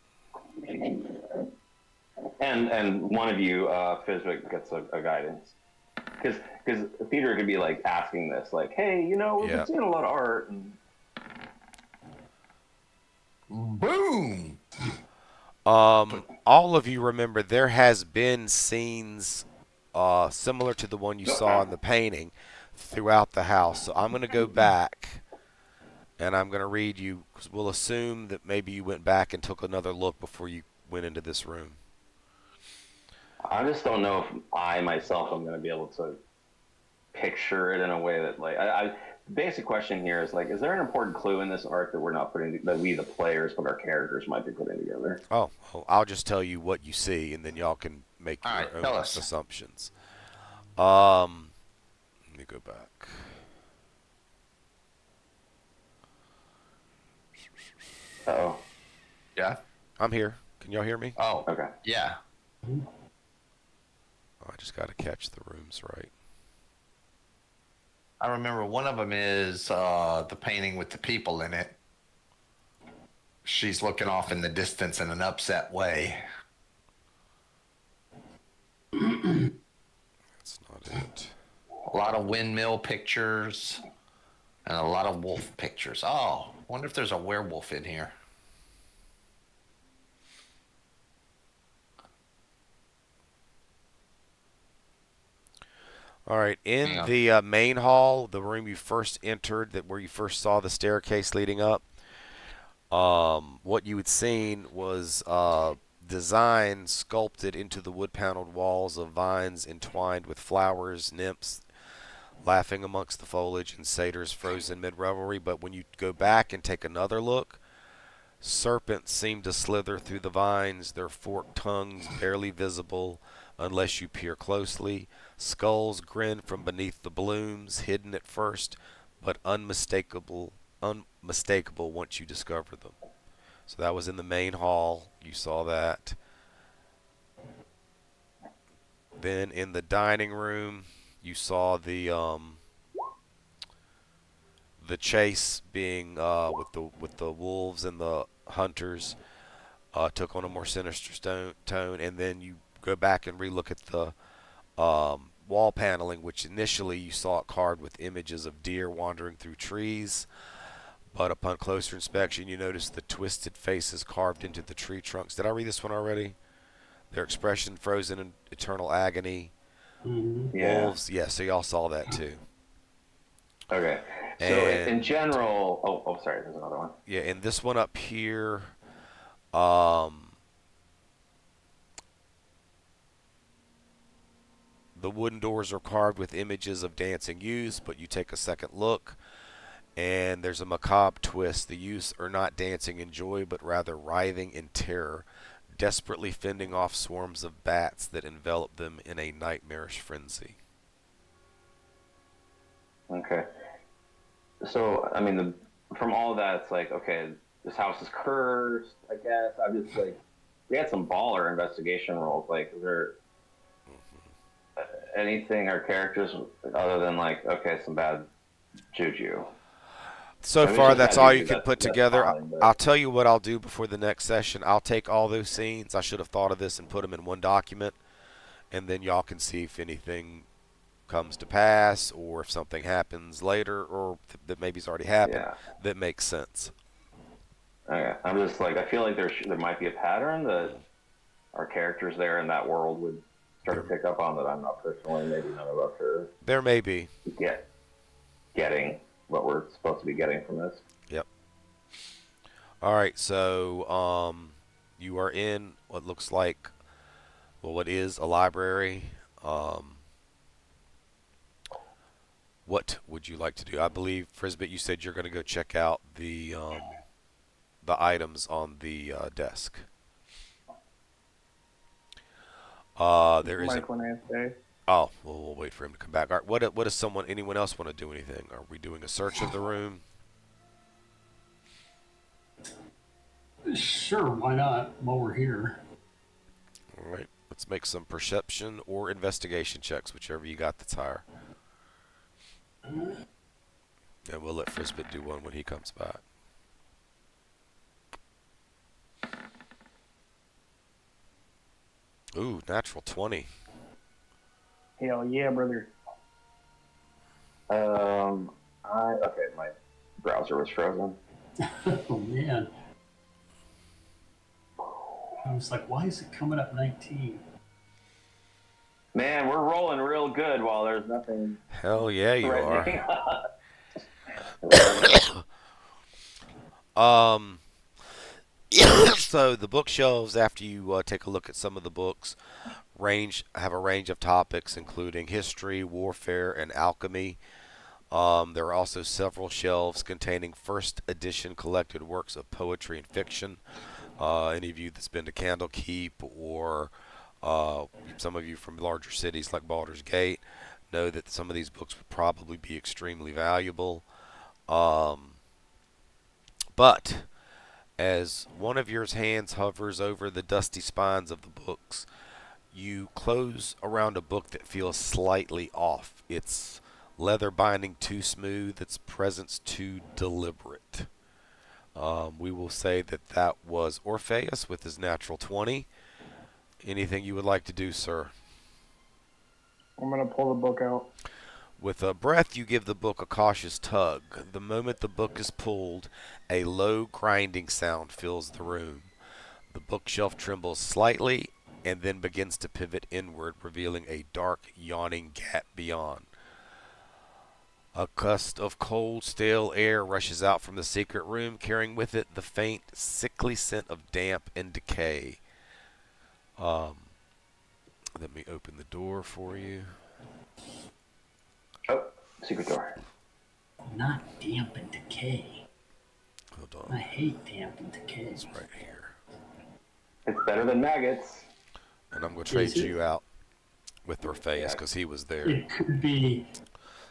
And one of you, Frizbit, gets a guidance. Because Theodric could be like asking this, like, hey, we've been seeing a lot of art. And... Boom! All of you remember there has been scenes similar to the one you saw in the painting throughout the house. So I'm going to go back and I'm going to read you, because we'll assume that maybe you went back and took another look before you went into this room. I just don't know if I myself am going to be able to picture it in a way that, like, the basic question here is, like, is there an important clue in this art that we're not putting, that we, the players, but our characters might be putting together? Oh, well, I'll just tell you what you see, and then y'all can make your own us. assumptions. Let me go back. Uh-oh. Yeah? I'm here. Can y'all hear me? Oh, Okay. yeah. I just got to catch the rooms right. I remember one of them is the painting with the people in it. She's looking off in the distance in an upset way. That's not it. A lot of windmill pictures. And a lot of wolf pictures. Oh, wonder if there's a werewolf in here. All right, in Yeah. the main hall, the room you first entered, where you first saw the staircase leading up, what you had seen was design sculpted into the wood-paneled walls of vines entwined with flowers, nymphs laughing amongst the foliage, and satyrs frozen mid-revelry. But when you go back and take another look, serpents seem to slither through the vines, their forked tongues barely visible unless you peer closely. Skulls grin from beneath the blooms, hidden at first, but unmistakable once you discover them. So that was in the main hall. You saw that. Then in the dining room, you saw the chase being with the wolves and the hunters took on a more sinister tone, and then you go back and relook at the wall paneling, which initially you saw it carved with images of deer wandering through trees, but upon closer inspection you notice the twisted faces carved into the tree trunks. Did I read this one already? Their expression frozen in eternal agony. Mm-hmm. Yeah. Wolves, yeah, so y'all saw that too. Okay. So And in general, sorry, there's another one. yeah, and this one up here, the wooden doors are carved with images of dancing youths, but you take a second look, and there's a macabre twist. The youths are not dancing in joy, but rather writhing in terror, desperately fending off swarms of bats that envelop them in a nightmarish frenzy. Okay. So, I mean, from all of that, it's like, okay, this house is cursed, I guess. I'm just like, we had some baller investigation rolls. Like, is there anything our characters, other than like, okay, some bad juju? So I mean, far, it's just that's bad all juju, you can put that's together. fine, but I'll tell you what I'll do before the next session. I'll take all those scenes. I should have thought of this and put them in one document, and then y'all can see if anything comes to pass, or if something happens later, or that maybe's already happened, yeah. that makes sense. Okay. I'm just like, I feel like there might be a pattern that our characters there in that world would start to pick up on that I'm not personally, maybe none of us are There may be. getting what we're supposed to be getting from this. Yep. All right, so you are in what looks like, well, what is a library. What would you like to do? I believe, Frizbit, you said you're going to go check out the items on the desk. There is Mike when I say. Oh, well, we'll wait for him to come back. All right, what does anyone else want to do anything? Are we doing a search of the room? Sure, why not? While we're here. All right, let's make some perception or investigation checks, whichever you got that's higher. And we'll let Frizbit do one when he comes back. Ooh, natural 20. Hell yeah, brother. Okay, my browser was frozen. Oh man. I was like, why is it coming up 19? Man, we're rolling real good while there's nothing Hell yeah, you threatening. are. So the bookshelves, after you take a look at some of the books, have a range of topics, including history, warfare, and alchemy. There are also several shelves containing first edition collected works of poetry and fiction. Any of you that's been to Candlekeep, or some of you from larger cities like Baldur's Gate, know that some of these books would probably be extremely valuable. But as one of your hands hovers over the dusty spines of the books, you close around a book that feels slightly off. Its leather binding too smooth, its presence too deliberate. We will say that was Orpheus with his natural 20. Anything you would like to do, sir? I'm gonna pull the book out. With a breath, you give the book a cautious tug. The moment the book is pulled, a low grinding sound fills the room. The bookshelf trembles slightly and then begins to pivot inward, revealing a dark, yawning gap beyond. A gust of cold, stale air rushes out from the secret room, carrying with it the faint, sickly scent of damp and decay. Let me open the door for you. Oh, secret door. Not damp and decay. Hold I on. hate damp and decay. It's right here. It's better than maggots. And I'm going to trade Is it? you out with Orpheus because he was there. It could be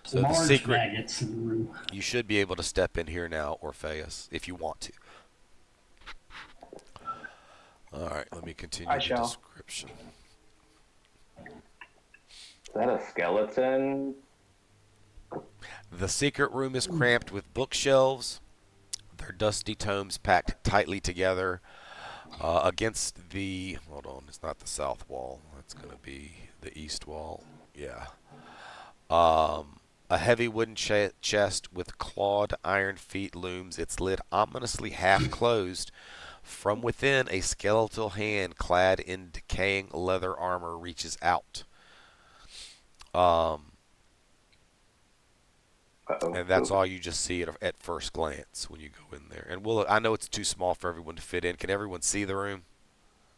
So the large secret, maggots in the room. you should be able to step in here now, Orpheus, if you want to. All right, let me continue I the shall. description. Is that a skeleton? The secret room is cramped with bookshelves, their dusty tomes packed tightly together against the... Hold on, it's not the south wall. That's going to be the east wall. Yeah. A heavy wooden chest with clawed iron feet looms, its lid ominously half closed. From within, a skeletal hand clad in decaying leather armor reaches out. Uh-oh. And that's all you just see at first glance when you go in there. And I know it's too small for everyone to fit in. Can everyone see the room?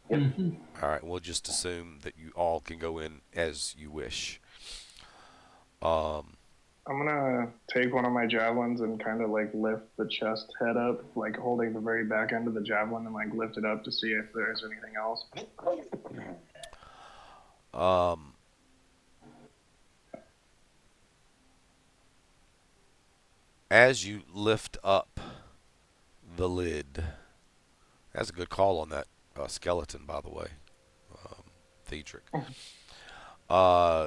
Yep. Mm-hmm. All right, we'll just assume that you all can go in as you wish. I'm gonna take one of my javelins and kind of like lift the chest head up, like holding the very back end of the javelin and like lift it up to see if there's anything else. As you lift up the lid, that's a good call on that skeleton, by the way, Theadric.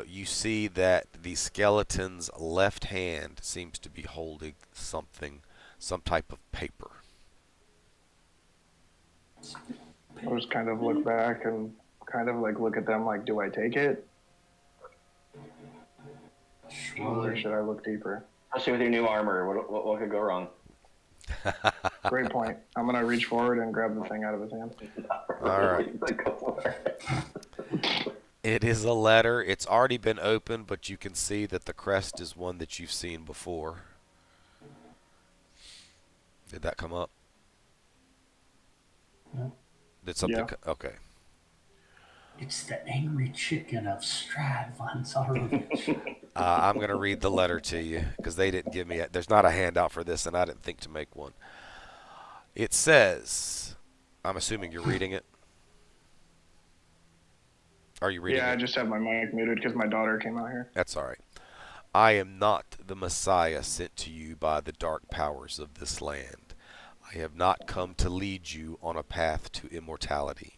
You see that the skeleton's left hand seems to be holding something, some type of paper. I'll just kind of look back and kind of like look at them like, do I take it? Or should I look deeper? Especially with your new armor, what could go wrong? Great point. I'm gonna reach forward and grab the thing out of his hand. All right. Go for it. It is a letter. It's already been opened, but you can see that the crest is one that you've seen before. Did that come up? No. Did something? Yeah. Okay. It's the angry chicken of Strahd von Zarovich. I'm going to read the letter to you because they didn't give me there's not a handout for this, and I didn't think to make one. It says, I'm assuming you're reading it. Are you reading it? Yeah, I just have my mic muted because my daughter came out here. That's all right. I am not the Messiah sent to you by the dark powers of this land. I have not come to lead you on a path to immortality.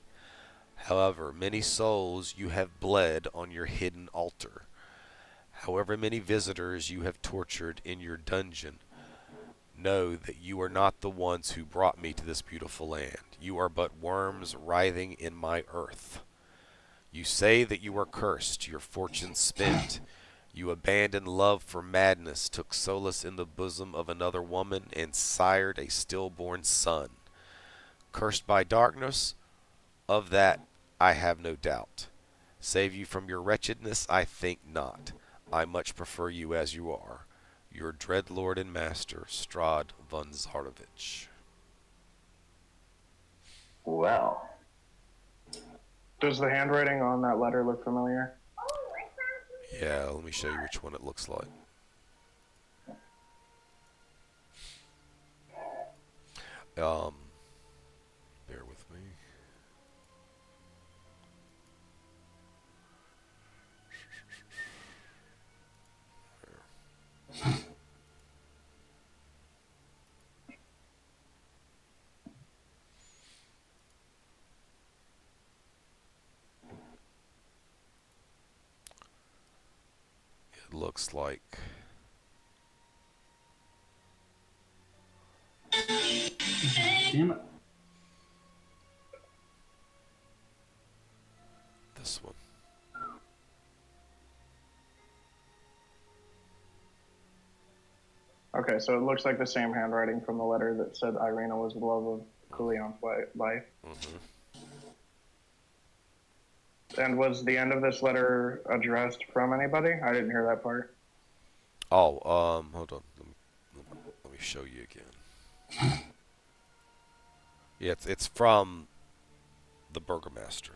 However many souls you have bled on your hidden altar, however many visitors you have tortured in your dungeon, know that you are not the ones who brought me to this beautiful land. You are but worms writhing in my earth. You say that you are cursed, your fortune spent. You abandoned love for madness, took solace in the bosom of another woman, and sired a stillborn son. Cursed by darkness? Of that I have no doubt. Save you from your wretchedness? I think not. I much prefer you as you are. Your dread lord and master, Strahd von Zarovich. Well. Does the handwriting on that letter look familiar? Yeah, let me show you which one it looks like. Bear with me. It looks like Damn it. this one. Okay, so it looks like the same handwriting from the letter that said Irina was the love of Coolion's life. Mm-hmm. And was the end of this letter addressed from anybody? I didn't hear that part. Oh, hold on. Let me show you again. Yeah, it's from the Burgomaster.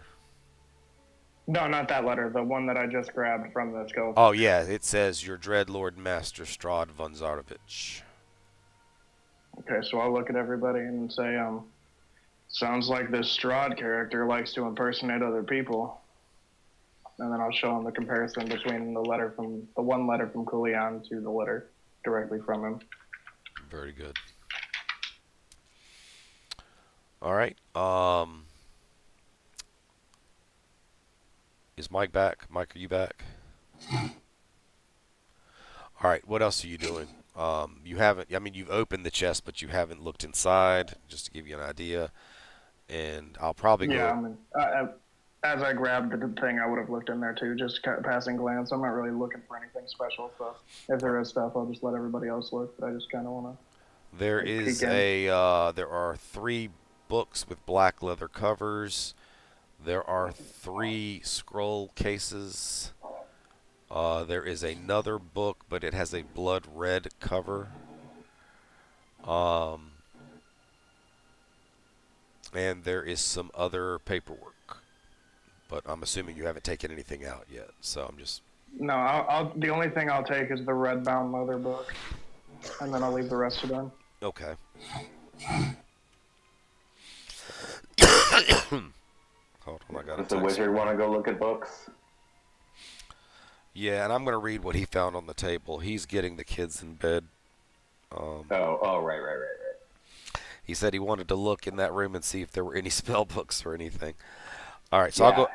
No, not that letter. The one that I just grabbed from the skeleton. Oh, yeah, it says, your Dreadlord Master Strahd von Zarovich. Okay, so I'll look at everybody and say, sounds like this Strahd character likes to impersonate other people. And then I'll show him the comparison between the one letter from Coolion to the letter directly from him. Very good. All right. Is Mike back? Mike, are you back? All right. What else are you doing? You haven't. I mean, you've opened the chest, but you haven't looked inside. Just to give you an idea. And I'll probably go. Yeah. I mean, as I grabbed the thing, I would have looked in there too, just passing glance. I'm not really looking for anything special. So if there is stuff, I'll just let everybody else look. But I just kind of want to. There is there are 3 books with black leather covers. There are 3 scroll cases. There is another book, but it has a blood red cover. And there is some other paperwork, but I'm assuming you haven't taken anything out yet. So I'm just. No, I'll the only thing I'll take is the red bound leather book, and then I'll leave the rest to them. Okay. Hold on, I got Does the wizard want to go look at books? Yeah, and I'm going to read what he found on the table. He's getting the kids in bed. Right. He said he wanted to look in that room and see if there were any spell books or anything. All right, so I'll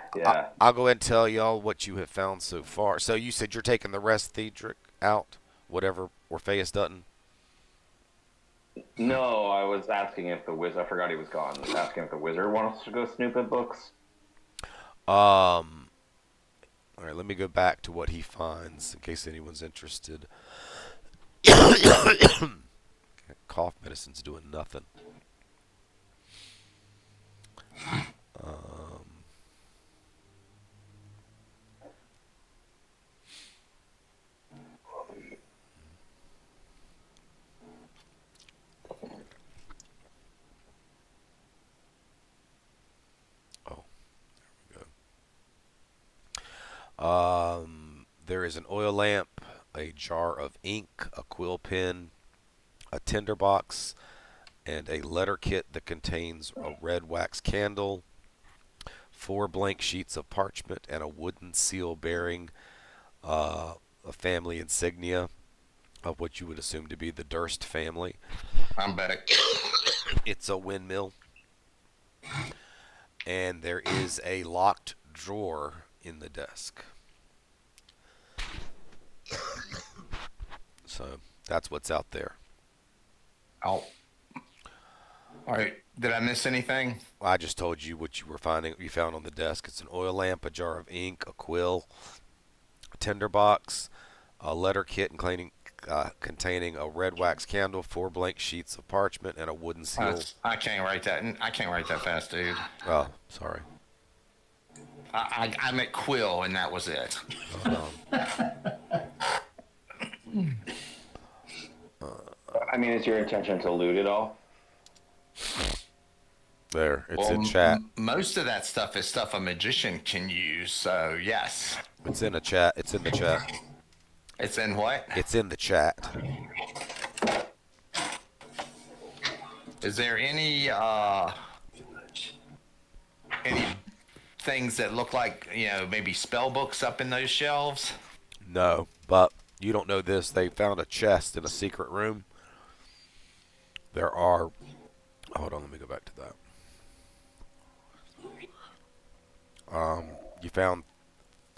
go ahead and tell y'all what you have found so far. So you said you're taking the rest Theadric out, whatever Orpheus doesn't? No, I was asking if the wizard. I forgot he was gone. I was asking if the wizard wants to go snoop at books. All right, let me go back to what he finds in case anyone's interested. Cough medicine's doing nothing. There is an oil lamp, a jar of ink, a quill pen, a tinderbox, and a letter kit that contains a red wax candle, 4 blank sheets of parchment, and a wooden seal bearing a family insignia of what you would assume to be the Durst family. I'm back. It's a windmill. And there is a locked drawer in the desk. So that's what's out there. Oh. All right. Did I miss anything? I just told you what you found on the desk. It's an oil lamp, a jar of ink, a quill, a tinderbox, a letter kit containing a red wax candle, 4 blank sheets of parchment, and a wooden seal. I can't write that. I can't write that fast, dude. Oh, sorry. I meant quill, and that was it. I mean, is your intention to loot it all? There, it's in chat. Most of that stuff is stuff a magician can use, so yes. It's in a chat. It's in the chat. It's in what? It's in the chat. Is there any things that look like, maybe spell books up in those shelves? No, but you don't know this. They found a chest in a secret room. There are... Hold on, let me go back to that. You found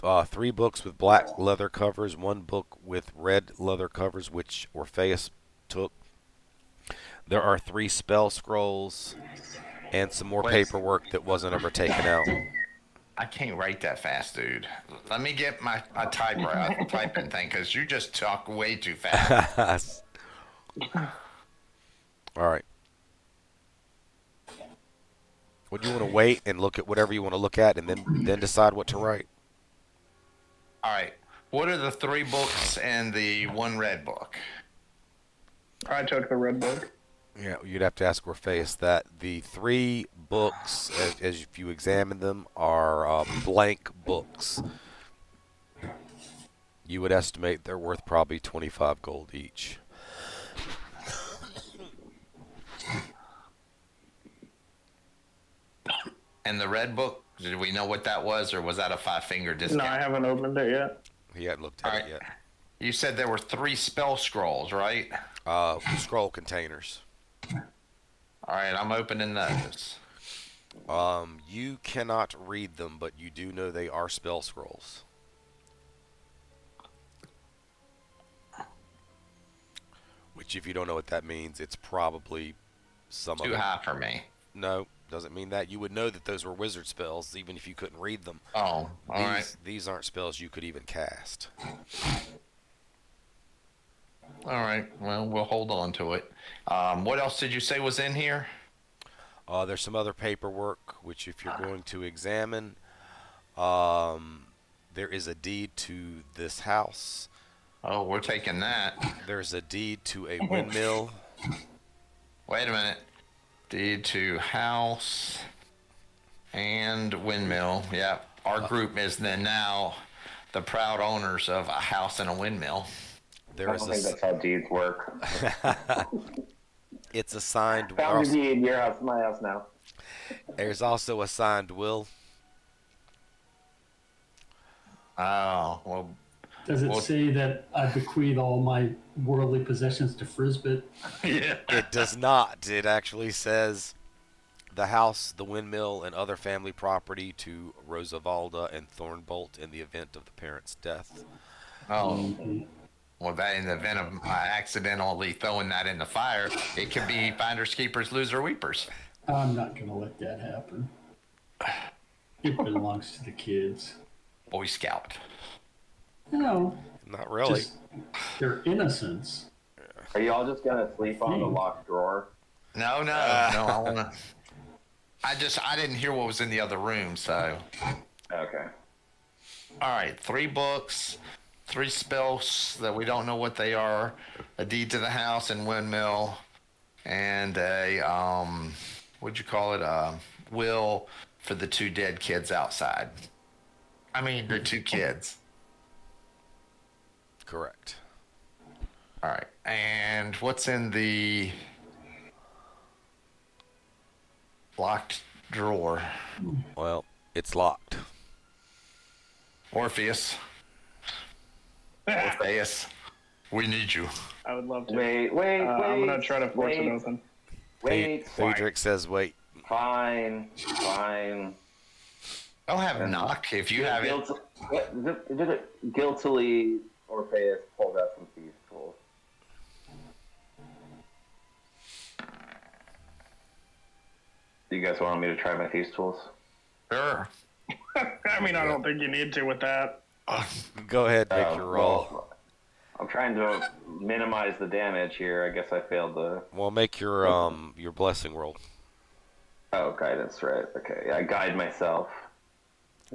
3 books with black leather covers, 1 book with red leather covers, which Orpheus took. There are 3 spell scrolls and some more paperwork that wasn't ever taken out. I can't write that fast, dude. Let me get my typing thing, because you just talk way too fast. All right. Would you want to wait and look at whatever you want to look at, and then decide what to write? All right. What are the 3 books and the 1 red book? I took the red book. Yeah, you'd have to ask Orpheus that. The 3 books, as if you examine them, are blank books. You would estimate they're worth probably 25 gold each. And the red book, did we know what that was, or was that a 5-finger discount? No, I haven't opened it yet. He hadn't looked at it yet. You said there were 3 spell scrolls, right? Scroll containers. All right, I'm opening those. You cannot read them, but you do know they are spell scrolls. Which, if you don't know what that means, it's probably some of Too them. high for me. No, doesn't mean that. You would know that those were wizard spells, even if you couldn't read them. Oh, all right. These aren't spells you could even cast. All right. Well, we'll hold on to it. What else did you say was in here? There's some other paperwork, which if you're going to examine, there is a deed to this house. Oh, we're taking that. There's a deed to a windmill. Wait a minute. Deed to house and windmill. Yeah, our group is then now the proud owners of a house and a windmill. I don't think that's how deeds work. It's a signed. Found your deed, your house, my house now. There's also a signed will. Oh, well. Does it say that I bequeath all my worldly possessions to Frizbit? Yeah. It does not. It actually says the house, the windmill, and other family property to Rosavalda and Thornbolt in the event of the parent's death. Oh. Well, that in the event of accidentally throwing that in the fire, it could be finders, keepers, loser, weepers. I'm not going to let that happen. It belongs to the kids. Boy Scout. No. Not really. Just their innocence. Are you all just gonna sleep on the locked drawer? No, I wanna. I didn't hear what was in the other room, so. Okay. All right, 3 books, 3 spells that we don't know what they are, a deed to the house and windmill, and a what'd you call it? A will for the 2 dead kids outside. I mean, the 2 kids. Correct. All right, and what's in the locked drawer? Well, it's locked. Orpheus. Orpheus. We need you. I would love to. Wait. I'm gonna try to force it open. Wait. Theadric says wait. Fine. I'll have a knock if you have it. Guiltily, Orpheus pulled out some thieves' tools. Do you guys want me to try my thieves' tools? Sure. I mean, I don't think you need to with that. Go ahead, make your roll. Well, I'm trying to minimize the damage here. I guess I failed the. Well, make your blessing roll. Oh, guidance, right? Okay, I guide myself.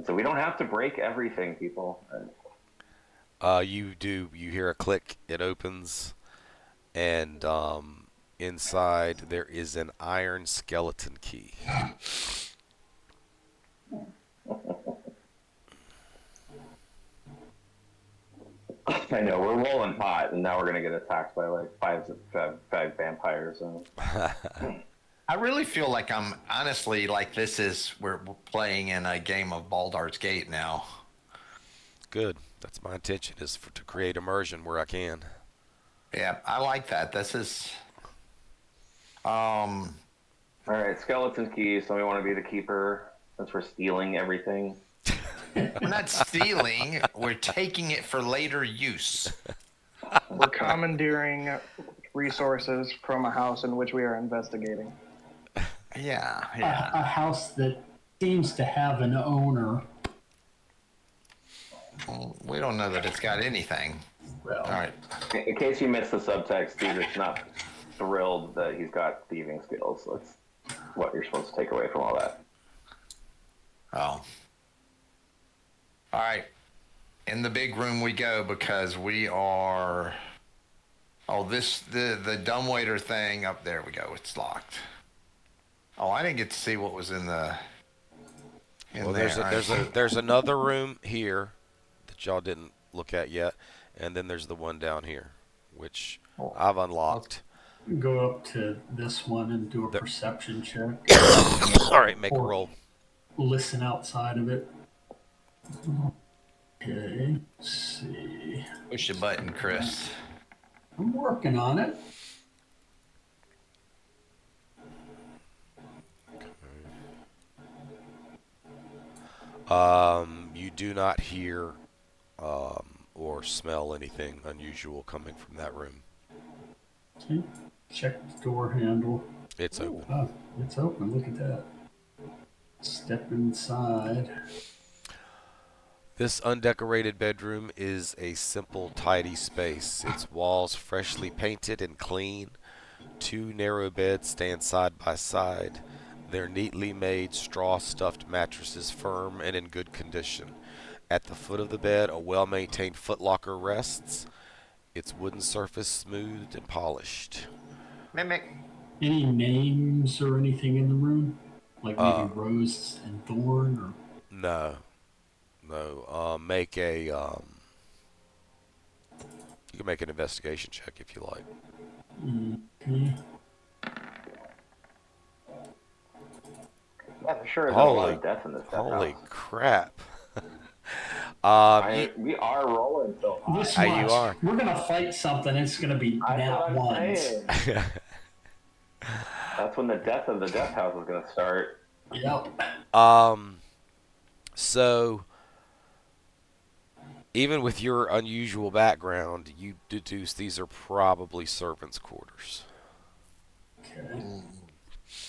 So we don't have to break everything, people. You do. You hear a click. It opens, and inside there is an iron skeleton key. I know, we're rolling hot, and now we're gonna get attacked by like five vampires. I really feel like I'm honestly like we're playing in a game of Baldur's Gate now. Good. That's my intention, to create immersion where I can. Yeah, I like that. This is. All right, skeleton key. Somebody want to be the keeper since we're stealing everything. We're not stealing. We're taking it for later use. We're commandeering resources from a house in which we are investigating. Yeah. A house that seems to have an owner. Well, we don't know that it's got anything. Well, All right. In case you missed the subtext, Theadric's not thrilled that he's got thieving skills. That's what you're supposed to take away from all that. Oh. All right. In the big room we go because we are. Oh, the dumbwaiter thing up there we go. It's locked. Oh, I didn't get to see what was in the. Well, there's another room here that y'all didn't look at yet, and then there's the one down here, which I've unlocked. go up to this one and do a perception check. All right, make a roll. Listen outside of it. Okay, let's see. Push the button, Chris. I'm working on it. You do not hear or smell anything unusual coming from that room. Okay. Check the door handle. It's open. Oh, it's open. Look at that. Step inside. This undecorated bedroom is a simple, tidy space. Its walls freshly painted and clean. 2 narrow beds stand side by side. Their neatly made straw-stuffed mattresses firm and in good condition. At the foot of the bed, a well-maintained footlocker rests, its wooden surface smoothed and polished. Mimic. Any names or anything in the room? Like maybe Rose and Thorn? Or... No. Make a... you can make an investigation check if you like. Okay. Yeah, there sure is a lot of death in this death Holy house. crap. We are rolling so high. This much. You are. We're going to fight something. It's going to be nat ones. That's when the death of the death house is going to start. Yep. So, even with your unusual background, you deduce these are probably servants' quarters. Okay.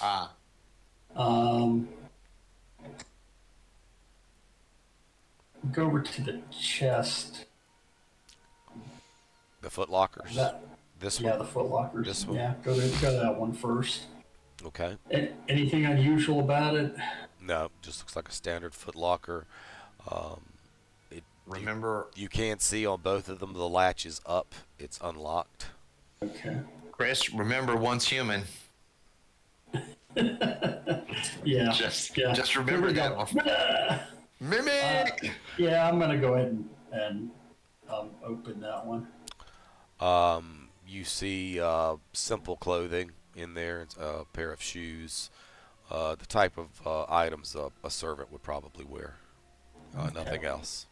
Ah. Go over to the chest. The footlockers? This one? Yeah, the footlockers. This one? Yeah, go to that one first. Okay. Anything unusual about it? No, just looks like a standard footlocker. Remember, you can't see on both of them. The latch is up. It's unlocked. Okay. Chris, remember once human. Yeah. Just remember that one. Mimic! Yeah, I'm going to go ahead and open that one. You see simple clothing in there, a pair of shoes, the type of items a servant would probably wear. Nothing else.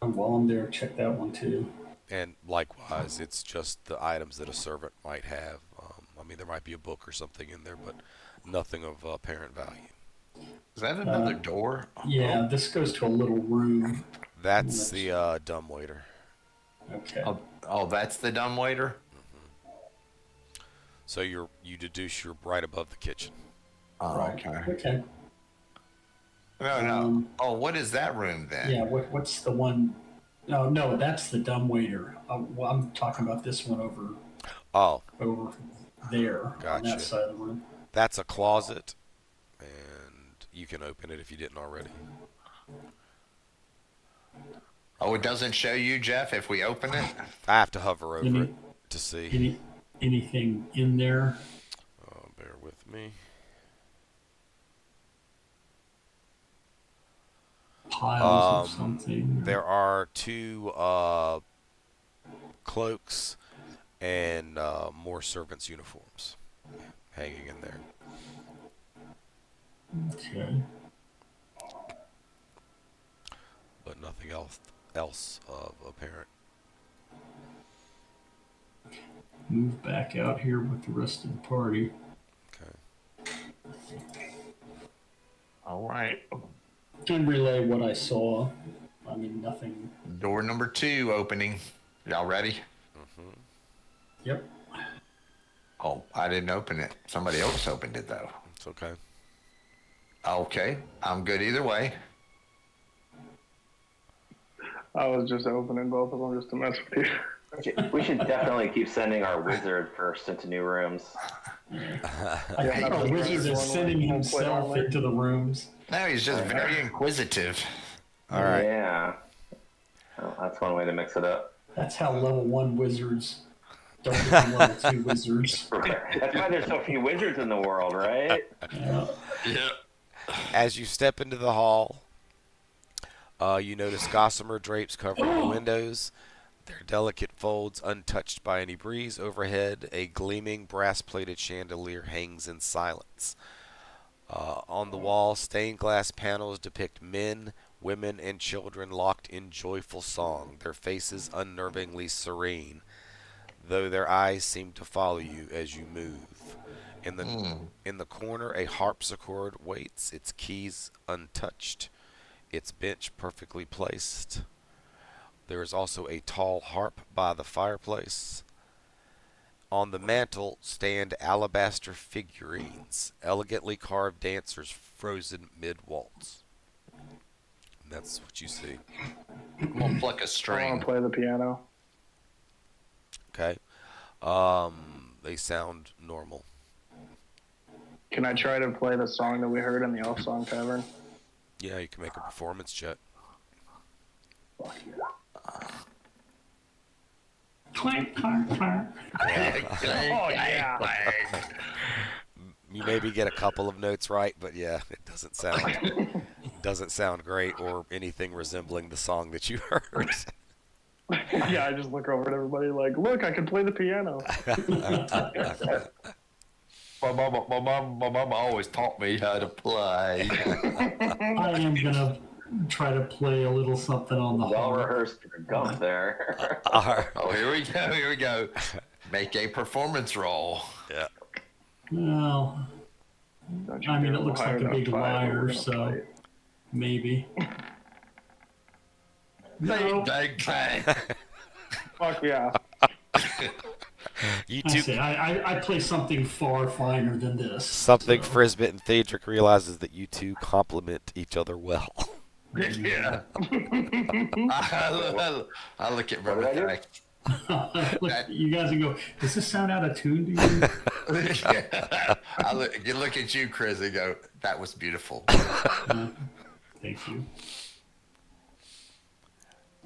While I'm there, check that one too. And likewise, it's just the items that a servant might have. I mean, there might be a book or something in there, but nothing of apparent value. Is that another door? Yeah, this goes to a little room. That's the dumbwaiter. Okay. Oh, that's the dumbwaiter? Mm-hmm. So you deduce you're right above the kitchen. Oh, Right. Okay. No. What is that room then? Yeah, what's the one? No, that's the dumbwaiter. Well, I'm talking about this one over there on Gotcha. that side of the room. That's a closet, and you can open it if you didn't already. Oh, it doesn't show you, Jeff, if we open it? I have to hover over it to see. Anything in there? Bear with me. Piles of something. There are 2 cloaks and more servants' uniforms hanging in there. Okay. But nothing else of apparent. Move back out here with the rest of the party. Okay. All right. And relay what I saw. I mean, nothing. Door number 2 opening. Y'all ready? Mm-hmm. Yep. Oh, I didn't open it. Somebody else opened it, though. It's okay. Okay. I'm good either way. I was just opening both of them just to mess with you. We should definitely keep sending our wizard first into new rooms. I think our wizard is sending himself armor. into the rooms. No, he's just very inquisitive. All right. Yeah. Well, that's one way to mix it up. That's how level 1 wizards don't become level 2 wizards. That's why there's so few wizards in the world, right? Yeah. As you step into the hall, you notice gossamer drapes covering the windows, their delicate folds untouched by any breeze overhead. A gleaming brass-plated chandelier hangs in silence. On the wall, stained glass panels depict men, women, and children locked in joyful song, their faces unnervingly serene, though their eyes seem to follow you as you move. In the corner, a harpsichord waits, its keys untouched, its bench perfectly placed. There is also a tall harp by the fireplace. On the mantel stand alabaster figurines, elegantly carved dancers frozen mid-waltz. And that's what you see. I'm gonna pluck a I want string. to play the piano. Okay. They sound normal. Can I try to play the song that we heard in the Elf Song Tavern? Yeah, you can make a performance check. Fuck yeah. Clank, clank, clank. Oh yeah. You maybe get a couple of notes right, but yeah, it doesn't sound great or anything resembling the song that you heard. Yeah, I just look over at everybody like, look, I can play the piano. My mama always taught me how to play. I am going to try to play a little something on the Well harp. rehearsed gump there. Oh, here we go. Make a performance roll. Yeah. Well, Don't you I mean, dare it looks lie like a about big 5, but we're liar, gonna so play. maybe. Bang, No, bang, bang. Fuck yeah. You I two. say, I play something far finer than this. Something so. Frizbit and Theadric realizes that you two complement each other well. Yeah. I look at What did I do? Mermithrax. Look, you guys can go, does this sound out of tune to you? Yeah. You look at you, Chris, and go, that was beautiful. Thank you.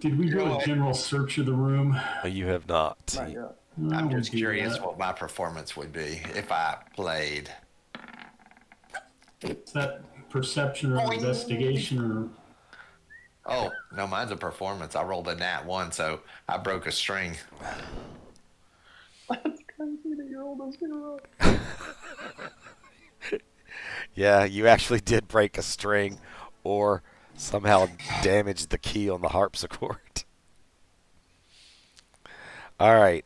Did we do a general search of the room? You have not. Not yet. I'm we'll just do curious that. what my performance would be if I played. Is that perception or investigation or? Oh, no, mine's a performance. I rolled a nat 1, so I broke a string. That's crazy that you're old as zero. Yeah, you actually did break a string or somehow damaged the key on the harpsichord. All right.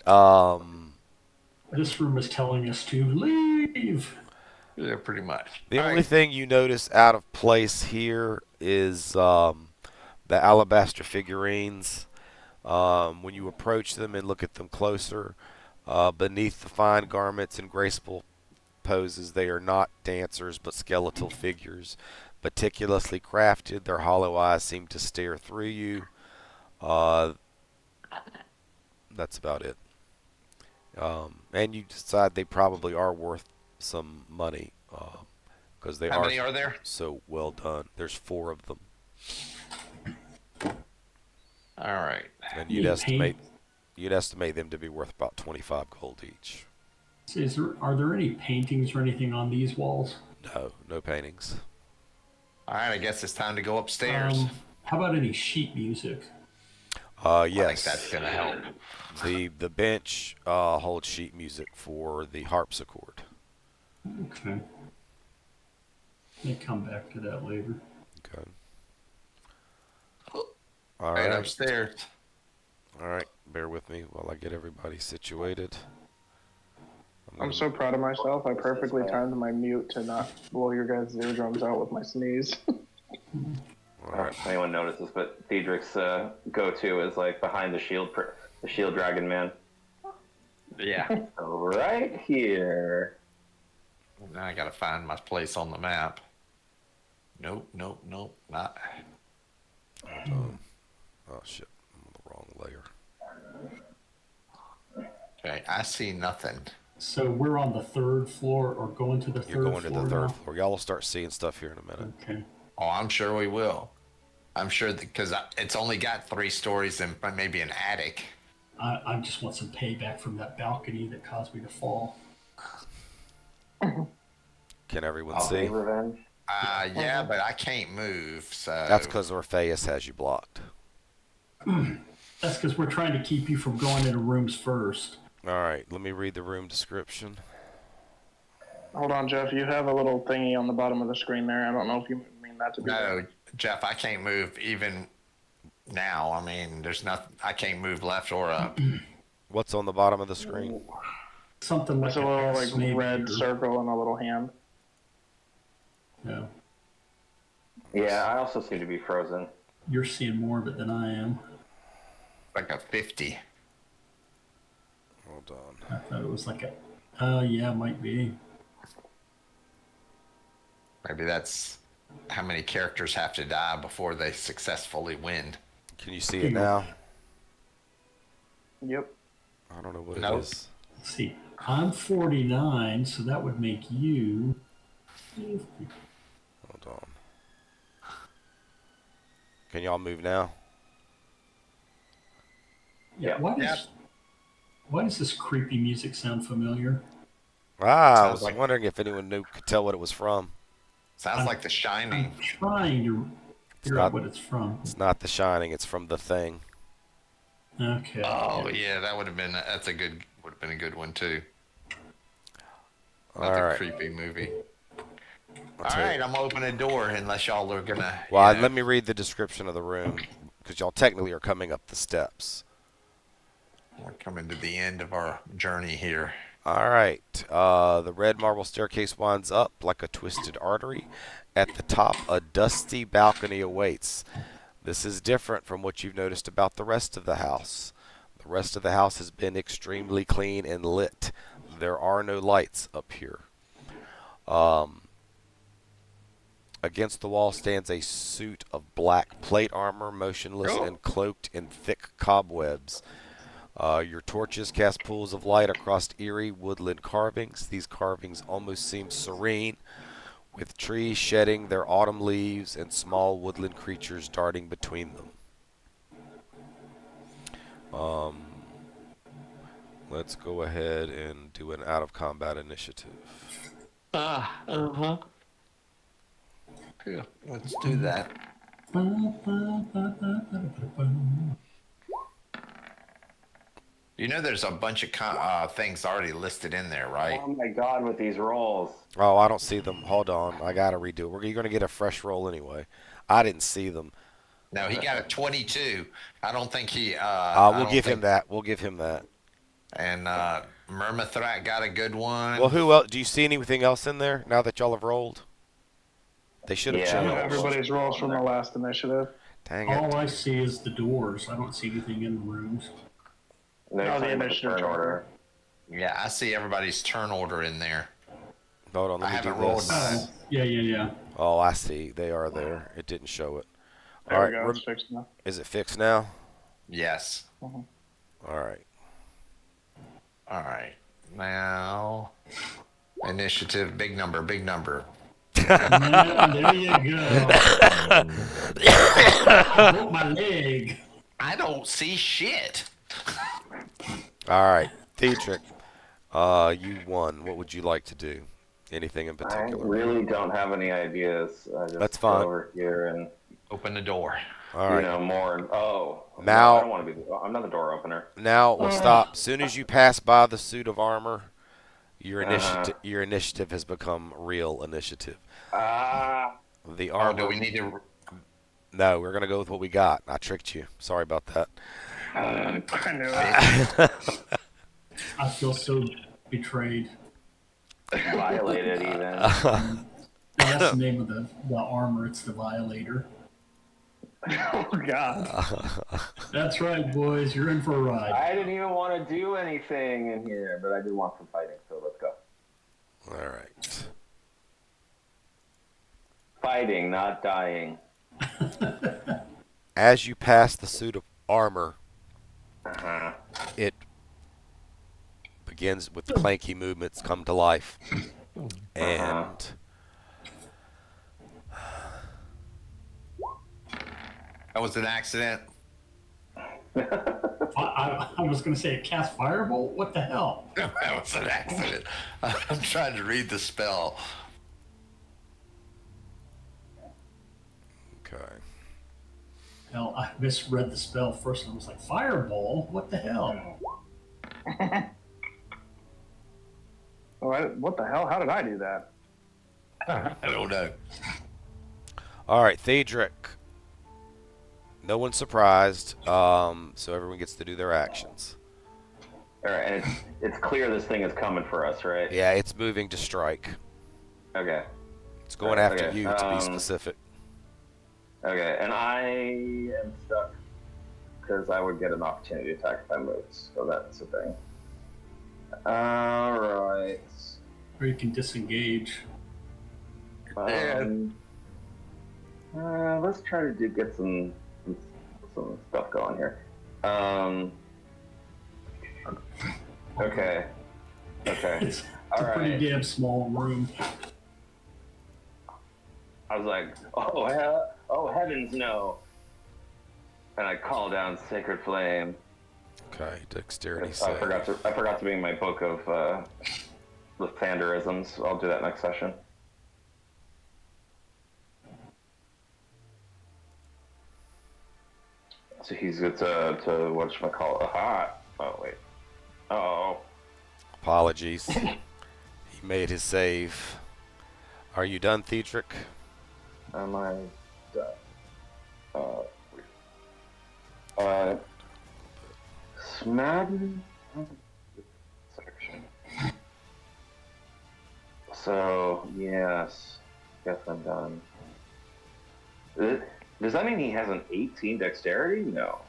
This room is telling us to leave. Yeah, pretty much. The All only right. thing you notice out of place here is the alabaster figurines. When you approach them and look at them closer, beneath the fine garments and graceful poses, they are not dancers but skeletal figures. Meticulously crafted, their hollow eyes seem to stare through you. That's about it. And you decide they probably are worth some money because they How are many are there? so well done. There's 4 of them, All right. and Any you'd estimate them to be worth about 25 gold each. Are there any paintings or anything on these walls? No paintings. All right, I guess it's time to go upstairs. How about any sheet music? I think Yes. that's going to help. The bench holds sheet music for the harpsichord. Okay. May come back to that later. Okay. All Right right. upstairs. All right. Bear with me while I get everybody situated. I'm so proud of myself. I perfectly timed my mute to not blow your guys' eardrums out with my sneeze. All I don't know if anyone notices, but Theadric's go-to is like behind the shield dragon man. Yeah. Right here. Now I got to find my place on the map. Nope, not. Oh shit. player. Okay, I see nothing. So we're on the third floor, or going to the You're third going to floor the third now? floor. Y'all will start seeing stuff here in a minute. Okay. Oh, I'm sure we will. I'm sure because it's only got 3 stories and maybe an attic. I just want some payback from that balcony that caused me to fall. Can everyone I'll see? take revenge. Yeah, but I can't move, so... That's because Orpheus has you blocked. That's because we're trying to keep you from going into rooms first. All right, let me read the room description. Hold on, Jeff. You have a little thingy on the bottom of the screen there. I don't know if you mean that to be. No, Jeff, I can't move even now. I mean, there's nothing. I can't move left or up. What's on the bottom of the screen? Something like It's a little S, like maybe, red or- circle and a little hand. No. Yeah, I also seem to be frozen. You're seeing more of it than I am. Like a 50. Hold on. I thought it was like a... Oh, yeah, might be. Maybe that's how many characters have to die before they successfully win. Can you see it now? Yep. I don't know what Nope. it is. Let's see. I'm 49, so that would make you... Hold on. Can y'all move now? Yeah, Yep. why does this creepy music sound familiar? I Sounds was like- wondering if anyone could tell what it was from. Sounds like The I'm Shining. trying to figure not- out what it's from. It's not The Shining. It's from The Thing. Okay. Oh yeah, that would have been a good one too. All Another right. creepy movie. I'll All tell you- right, I'm opening a door unless y'all are gonna. Well, let me read the description of the room because y'all technically are coming up the steps. We're coming to the end of our journey here. All right. The red marble staircase winds up like a twisted artery. At the top, a dusty balcony awaits. This is different from what you've noticed about the rest of the house. The rest of the house has been extremely clean and lit. There are no lights up here. Against the wall stands a suit of black plate armor, motionless and cloaked in thick cobwebs. Your torches cast pools of light across eerie woodland carvings. These carvings almost seem serene, with trees shedding their autumn leaves and small woodland creatures darting between them. Let's go ahead and do an out-of-combat initiative. Yeah, let's do that. You know, there's a bunch of things already listed in there, right? Oh my god, with these rolls. Oh, I don't see them. Hold on. I got to redo it. You're going to get a fresh roll anyway. I didn't see them. No, he got a 22. I don't think he. We'll give him that. We'll give him that. And Mermithrax got a good one. Well, who else? Do you see anything else in there now that y'all have rolled? They should have Yeah. changed. Everybody's rolls from the last initiative. Dang it. All I see is the doors. I don't see anything in the rooms. They're No, the talking about initiative turn tracker. order. Yeah, I see everybody's turn order in there. Hold on. I Let me haven't do rolled this. mine. Yeah. Oh, I see. They are there. It didn't show it. There All we right. go. It's fixed now. Is it fixed now? Yes. All right. All right. Now, initiative, big number, big number. Yeah, there you go. I broke my leg. I don't see shit. All right. Theadric, you won. What would you like to do? Anything in I particular? really don't have any ideas. I just That's fine. go over here and Open the door. All you right. know more. Now- no, I don't want to be. I'm not the door opener. Now we'll stop. As soon as you pass by the suit of armor, your Uh-huh. initiative has become real initiative. Ah. The Oh, armor. do we need to? No, we're gonna go with what we got. I tricked you. Sorry about that. I knew it. I feel so betrayed. Violated even. No, that's the name of the armor. It's the Violator. Oh god. That's right, boys. You're in for a ride. I didn't even want to do anything in here, but I did want some fighting, so let's go. All right. Fighting, not dying. As you pass the suit of armor, begins with clanky movements come to life. And That was an accident. I was going to say cast Firebolt? What the hell? That was an accident. I'm trying to read the spell. okay. Hell, I misread the spell first and I was like, Fireball? What the hell? What the hell? How did I do that? I don't know. All right, Theadric. No one's surprised, so everyone gets to do their actions. All right, and it's clear this thing is coming for us, right? Yeah, it's moving to strike. Okay. It's going after Okay, you, to be specific. Okay, and I am stuck because I would get an opportunity attack if I moved, so that's the thing. All right. Or you can disengage. Let's try to get some stuff going here. Okay. It's All a pretty right. damn small room. I was like, oh heavens no! And I call down Sacred Flame. Okay, dexterity I save. forgot to bring my book of the Thanderisms. I'll do that next session. So he's good to whatchamacallit, oh wait. Oh. Apologies. He made his save. Are you done, Theadric? Am I done? Smadden section. So yes, guess I'm done. Does that mean he has an 18 dexterity? No.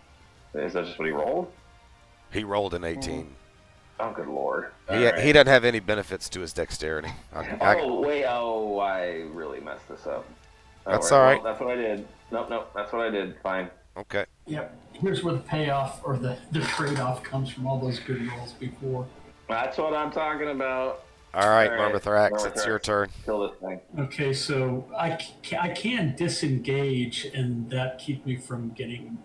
Is that just what he rolled? He rolled an 18. Oh, good lord. He doesn't have any benefits to his dexterity. I really messed this up. That's all right. Well, that's what I did. Nope, that's what I did. Fine. Okay. Yep. Here's where the payoff or the trade-off comes from all those good rolls before. That's what I'm talking about. All right, All right, Mermithrax, it's your turn. Kill this thing. Okay, so I can disengage, and that keeps me from getting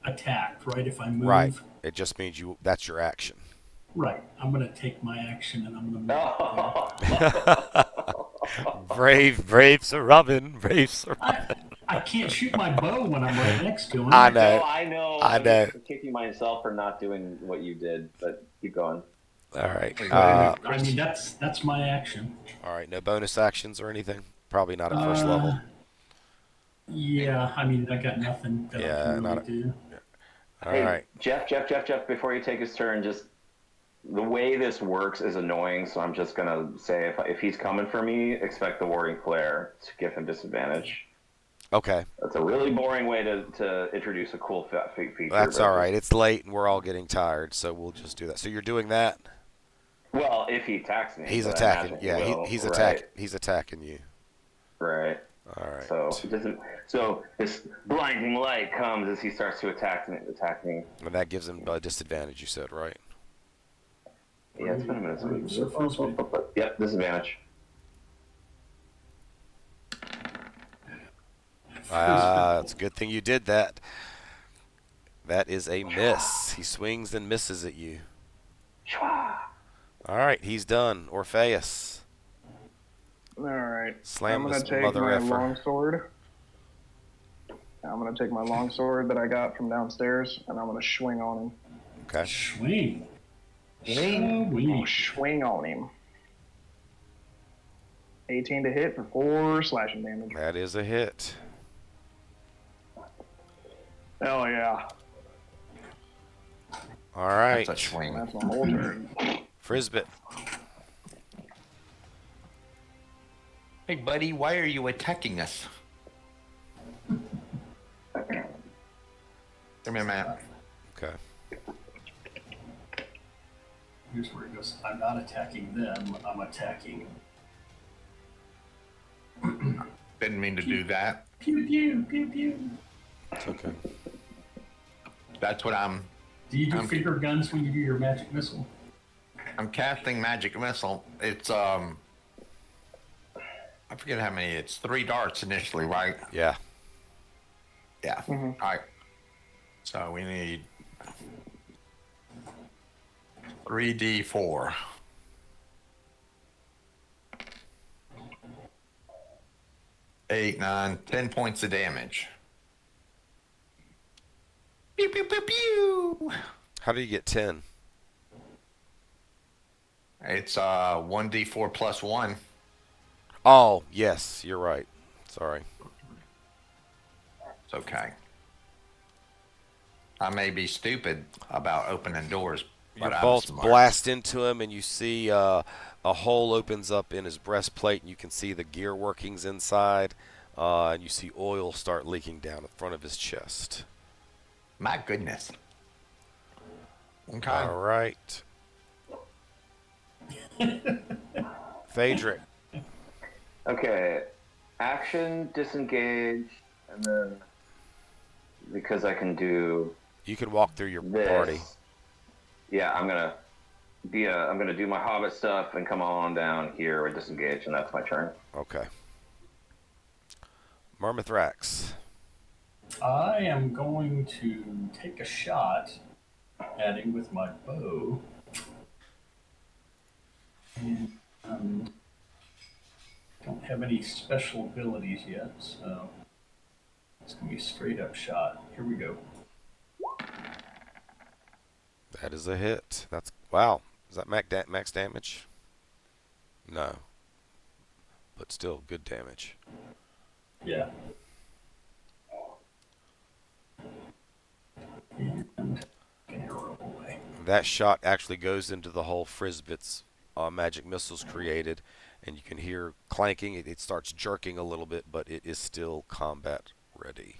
attacked, right? If I move. Right. It just means that's your action. Right. I'm going to take my action, and I'm going Oh. Brave Sir Robin. Brave Sir Robin. I can't shoot my bow when I'm right next to him. I know. No, I know. I'm just kicking myself for not doing what you did, but keep going. All right. I mean, that's my action. All right. No bonus actions or anything? Probably not at first level. Yeah. I mean, I got nothing that I can really do. All right. Jeff, before you take his turn, just the way this works is annoying, so I'm just going to say if he's coming for me, expect the Warding Flare to give him disadvantage. Okay. That's a really boring way to introduce a cool feature. That's all right. It's late and we're all getting tired, so we'll just do that. So you're doing that? Well, if he attacks me. He's attacking. Yeah, he's attacking. He's attacking you. Right. All right. So this blinding light comes as he starts to attack me. And that gives him a disadvantage, you said, right? Yeah, it's been a minute. Yep, disadvantage. It's a good thing you did that. That is a miss. He swings and misses at you. All right, he's done. Orpheus. All right. Slam I'm going this to take mother my effer. longsword. I'm going to take my longsword that I got from downstairs, and I'm going to swing on him. Okay. Swing. Swing on him. 18 to hit for 4 slashing damage. That is a hit. Hell yeah. All right. That's a swing. That's my whole turn. Frizbit. Hey, buddy, why are you attacking us? Give me a minute. Okay. Here's where it goes. I'm not attacking them. I'm attacking. Didn't mean to do that. Pew pew pew pew. It's okay. That's what I'm. Do you do finger guns when you do your magic missile? I'm casting magic missile. It's I forget how many. It's 3 darts initially, right? Yeah. Yeah. All right. So we need 3d4. 8, 9, 10 points of damage. Pew pew pew pew. How do you get 10? It's 1d4 plus 1. Oh, yes, you're right. Sorry. It's okay. I may be stupid about opening doors, but Your I'm bolts smart. blast into him, and you see a hole opens up in his breastplate, and you can see the gear workings inside, and you see oil start leaking down the front of his chest. My goodness. Okay. All right. Theadric. Okay, action, disengage, and then because I can do You can walk through your this. party. Yeah, I'm gonna do my hobbit stuff and come on down here and disengage, and that's my turn. Okay. Mermithrax. I am going to take a shot at him with my bow. And don't have any special abilities yet, so it's going to be a straight up shot. Here we go. That is a hit. That's wow. Is that max damage? No. But still good damage. Yeah. And arrow away. That shot actually goes into the hole Frizbit's magic missiles created, and you can hear clanking. It starts jerking a little bit, but it is still combat ready.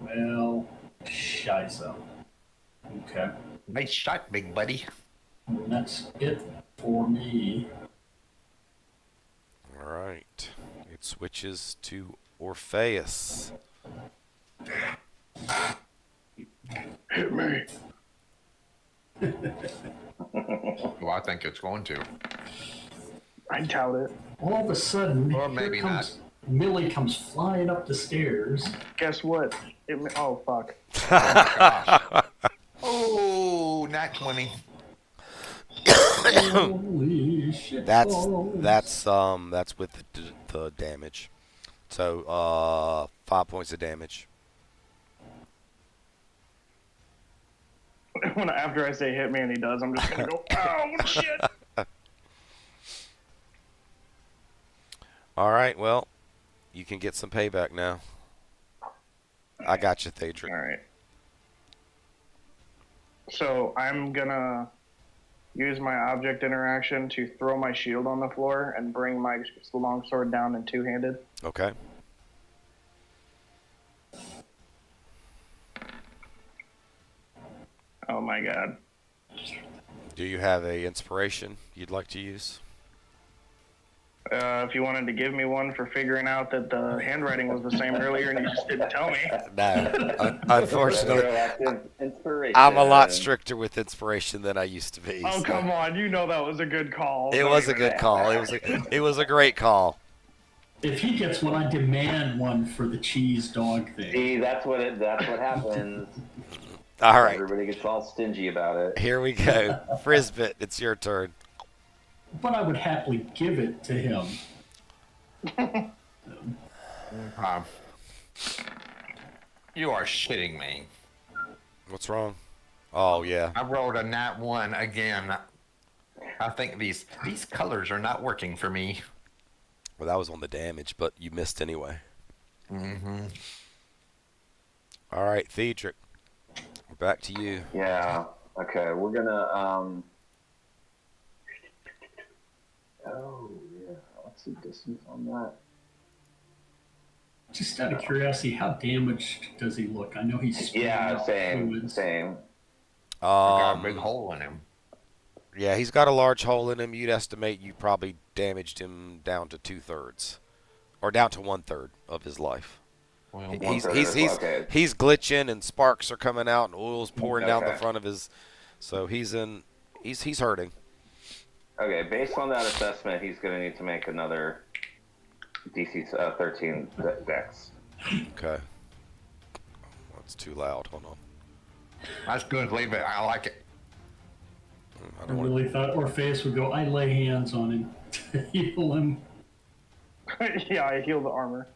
Well, shiza. Okay. Nice shot, big buddy. And that's it for me. All right. It switches to Orpheus. Hit me. Well, I think it's going to. I doubt it. All of a sudden, Or maybe here comes Millie comes flying up the stairs. Guess what? Oh, fuck. Oh, nat 20. Holy shit! That's balls. that's with the damage. So 5 points of damage. After I say hit me and he does, I'm just gonna go, oh shit! All right. Well, you can get some payback now. I got you, Theadric. Alright. So I'm gonna use my object interaction to throw my shield on the floor and bring my longsword down in two-handed. Okay. Oh my god. Do you have a inspiration you'd like to use? If you wanted to give me one for figuring out that the handwriting was the same earlier and you just didn't tell me. No. Unfortunately, Inspiration. I'm a lot stricter with inspiration than I used to be. Oh, so. come on. You know that was a good call. It was a good call. It was a great call. If he gets one, I demand one for the cheese dog thing. See, that's what happens. All right. Everybody gets all stingy about it. Here we go. Frizbit, it's your turn. But I would happily give it to him. You are shitting me. What's wrong? Oh, yeah. I rolled a nat 1 again. I think these colors are not working for me. Well, that was on the damage, but you missed anyway. Mm-hmm. All right, Theadric. We're back to you. Yeah. Okay, we're gonna Oh yeah. What's the distance on that? Just out of curiosity, how damaged does he look? I know he's spewing out fluids. Same. Got a big hole in him. Yeah, he's got a large hole in him. You'd estimate you probably damaged him down to 2/3, or down to 1/3 of his life. Well, He's okay. glitching and sparks are coming out and oil's pouring down the front of his. So he's in He's hurting. Okay, based on that assessment, he's going to need to make another DC 13 dex. Okay. That's too loud. Hold on. That's good. Leave it. I like it. I I don't want. really thought Orpheus would go, I lay hands on him to heal him. Yeah, I heal the armor.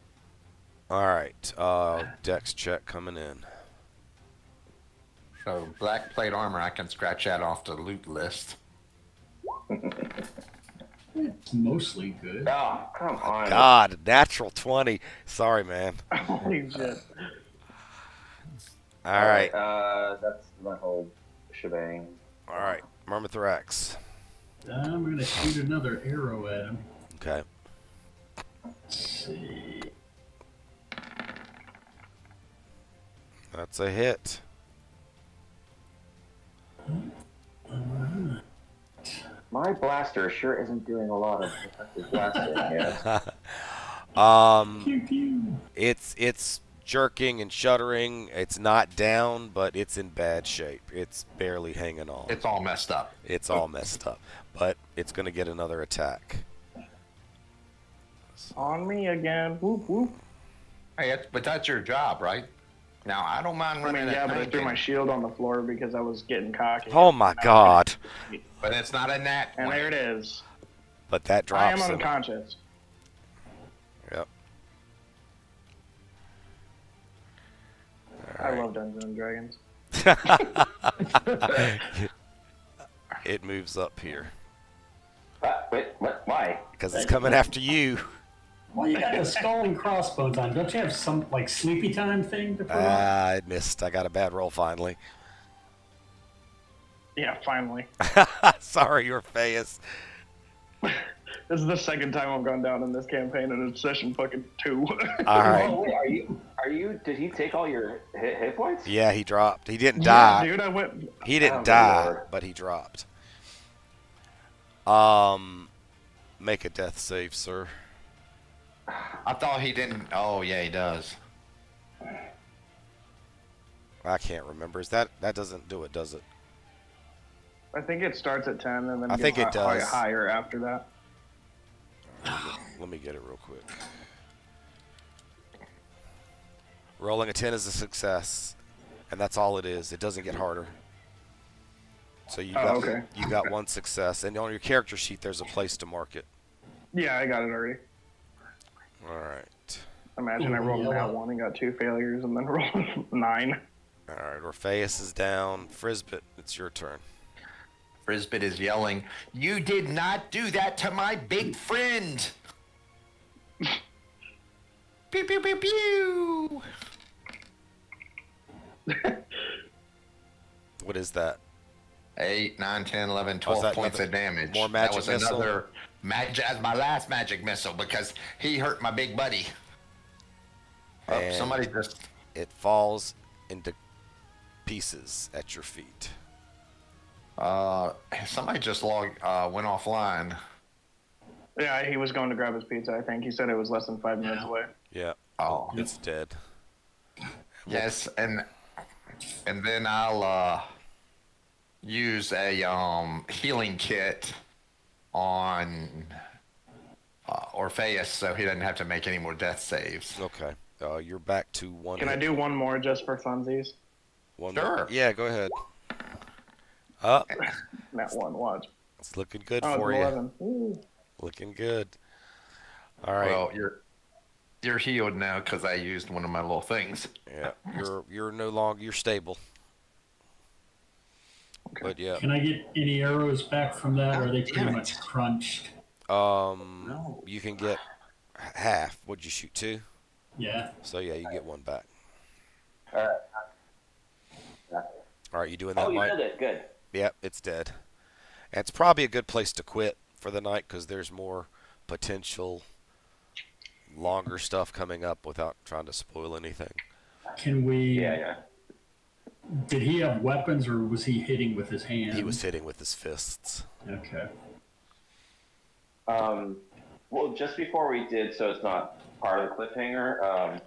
All right. Dex check coming in. So black plate armor, I can scratch that off the loot list. It's mostly good. Oh, come on. God, natural 20. Sorry, man. Holy shit. All right. That's my whole shebang. All right. Mermithrax. I'm going to shoot another arrow at him. Okay. Let's see. That's a hit. My blaster sure isn't doing a lot of effective blasting yet. Pew pew. It's jerking and shuddering. It's not down, but it's in bad shape. It's barely hanging on. It's all messed up. It's all messed up. But it's going to get another attack. On me again. Whoop whoop. Hey, but that's your job, right? Now, I don't mind I running mean, a yeah, but I tank threw my in, shield on the floor because I was getting cocky. Oh my God. but it's not a nat And 20. there it is. But that I am drops him. unconscious. Yep. I love Dungeons and Dragons. It moves up here. Wait, what? Why? Because it's coming after you. Well, you got the skull and crossbones on. Don't you have some, like, sleepy time thing to put on? I missed. I got a bad roll finally. Yeah, finally. Sorry, Orpheus. This is the second time I've gone down in this campaign, and it's session fucking 2. All right. Oh, wait, are you, did he take all your hit points? Yeah, he dropped. He didn't Yeah, die. dude, I went. He didn't Oh, die, Lord. but he dropped. Make a death save, sir. I thought he didn't. Oh, yeah, he does. I can't remember. Is that doesn't do it, does it? I think it starts at 10 and then I think it does. higher after that. Let me get it real quick. Rolling a 10 is a success, and that's all it is. It doesn't get harder. So you got okay. you got one success, and on your character sheet there's a place to mark it. Yeah, I got it already. All right. Imagine I rolled Ooh, that yeah. one and got 2 failures and then rolled 9. All right. Orpheus is down. Frizbit, it's your turn. Frizbit is yelling, "You did not do that to my big friend!" Pew, pew, pew, pew! What is that? 8, 9, 10, 11, Oh, is 12 that points another- of damage. more magic that was missile? another as my last magic missile because he hurt my big buddy. Oh, And somebody just. it falls into pieces at your feet. Somebody just went offline. Yeah, he was going to grab his pizza, I think. He said it was less than 5 minutes away. Yeah. Oh, It's dead. yes, and then I'll use a healing kit on Orpheus so he doesn't have to make any more death saves. Okay. You're back to one. Can I hit. do one more just for funsies? One Sure. more? Yeah, go ahead. Up. That one, watch. It's looking good Oh, for it's you. 11. Ooh. Looking good. All right. Well, you're healed now because I used one of my little things. Yeah. You're no longer you're stable. Okay. But yeah. Can I get any arrows back from that, or are they God pretty damn much it. crunched? No. You can get half. Would you shoot 2? Yeah. So yeah, you get 1 back. Yeah. All right, you doing that, Oh, you Mike? killed it. Good. Yep, it's dead. And it's probably a good place to quit for the night because there's more potential longer stuff coming up without trying to spoil anything. Can we? Yeah. Did he have weapons, or was he hitting with his hand? He was hitting with his fists. Okay. Well, just before we did, so it's not part of the cliffhanger,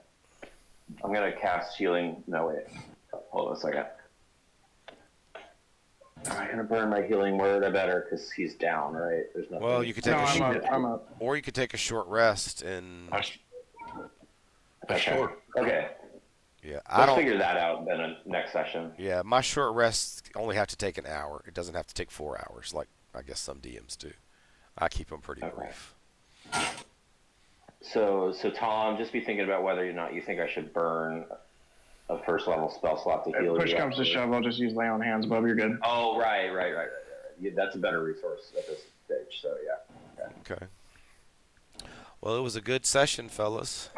I'm going to cast healing. No, wait. Hold on a second. I'm gonna burn my healing word. I better, because he's down, right? There's nothing. Well, you could take No, a I'm short, up. I'm up. or you could take a short rest and A short. Okay. yeah, I Let's don't. figure that out then next session. Yeah, my short rests only have to take an hour. It doesn't have to take 4 hours, like I guess some DMs do. I keep them pretty brief. So Tom, just be thinking about whether or not you think I should burn a first level spell slot to heal If push you. comes to shove, I'll just use lay on hands, Bub. You're good. Oh, right. Yeah, that's a better resource at this stage. So yeah. Okay. Well, it was a good session, fellas.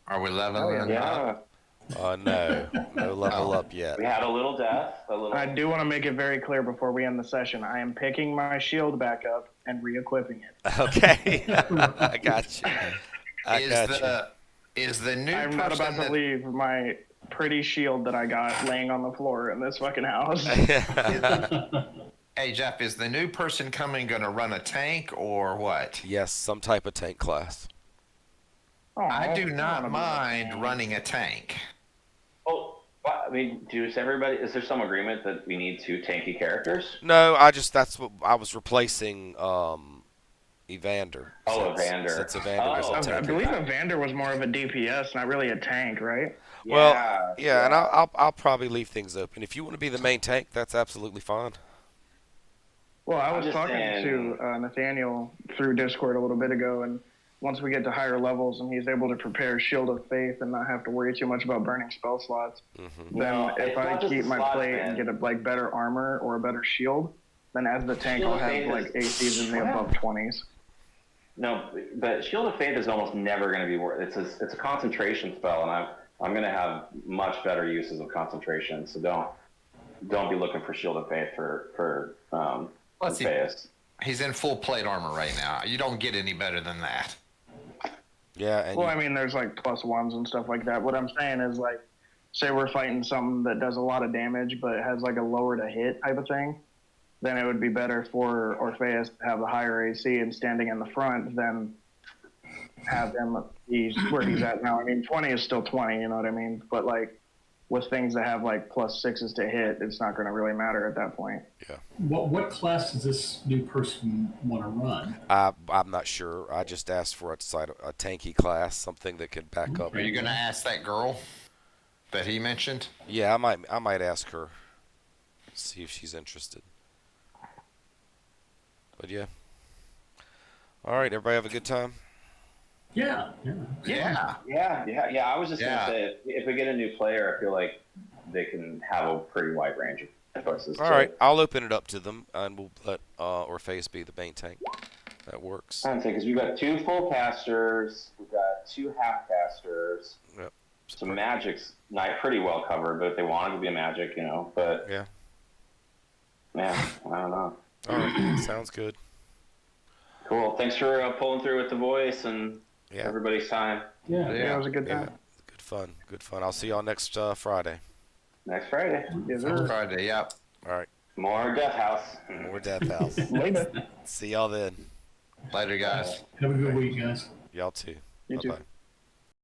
Are we leveling up? Yeah. No level up yet. We had a little death. I do want to make it very clear before we end the session. I am picking my shield back up and re-equipping it. Okay, I got you. Is the new I'm not about to leave my pretty shield that I got laying on the floor in this fucking house. Hey, Jeff, is the new person coming going to run a tank or what? Yes, some type of tank class. Oh, I do wanna not be mind running a tank. Oh, well, I mean, is there some agreement that we need 2 tanky characters? No, that's what I was replacing. Evander. Evander. Since Evander was a I tank. believe Evander was more of a DPS, not really a tank, right? Well, yeah, and I'll probably leave things open. If you want to be the main tank, that's absolutely fine. Well, I was just talking saying- to Nathaniel through Discord a little bit ago, and once we get to higher levels and he's able to prepare Shield of Faith and not have to worry too much about burning spell slots, then No, if it's I not just keep the my slots, plate man. and get a better armor or a better shield, then as the tank Shield I'll of have Faith like is- ACs in the above 20s. No, but Shield of Faith is almost never going to be worth. It's a concentration spell, and I'm going to have much better uses of concentration. So don't be looking for Shield of Faith for Let's see. Orpheus. He's in full plate armor right now. You don't get any better than that. Yeah, and Well, I mean, there's like +1s and stuff like that. What I'm saying is, like, say we're fighting something that does a lot of damage, but it has like a lower to hit type of thing, then it would be better for Orpheus to have the higher AC and standing in the front than have him where he's at now. I mean, 20 is still 20, you know what I mean? But like with things that have like +6s to hit, it's not going to really matter at that point. yeah. What class does this new person want to run? I'm not sure. I just asked for a tanky class, something that could back up. Are you going to ask that girl that he mentioned? Yeah, I might ask her, see if she's interested. But yeah. All right, everybody have a good time. Yeah. Yeah. Yeah. I was just Yeah. going to say, if we get a new player, I feel like they can have a pretty wide range of choices. All right, I'll open it up to them, and we'll let Orpheus be the main tank. That works. I'm saying, because we've got 2 full casters, we've got 2 half casters. Yep. Some magic's not pretty well covered, but if they wanted to be a magic, but Yeah. yeah, I don't know. All right, sounds good. Cool. Thanks for pulling through with the voice and Yeah. everybody's time. Yeah. Yeah, it was a good Yeah. time. Good fun. Good fun. I'll see y'all next Friday. Next Friday. Yes, sir. Friday, yep. All right. More Death House. More Death House. Later. See y'all then. Later, guys. Have a good week, guys. Y'all too. You too. Bye-bye.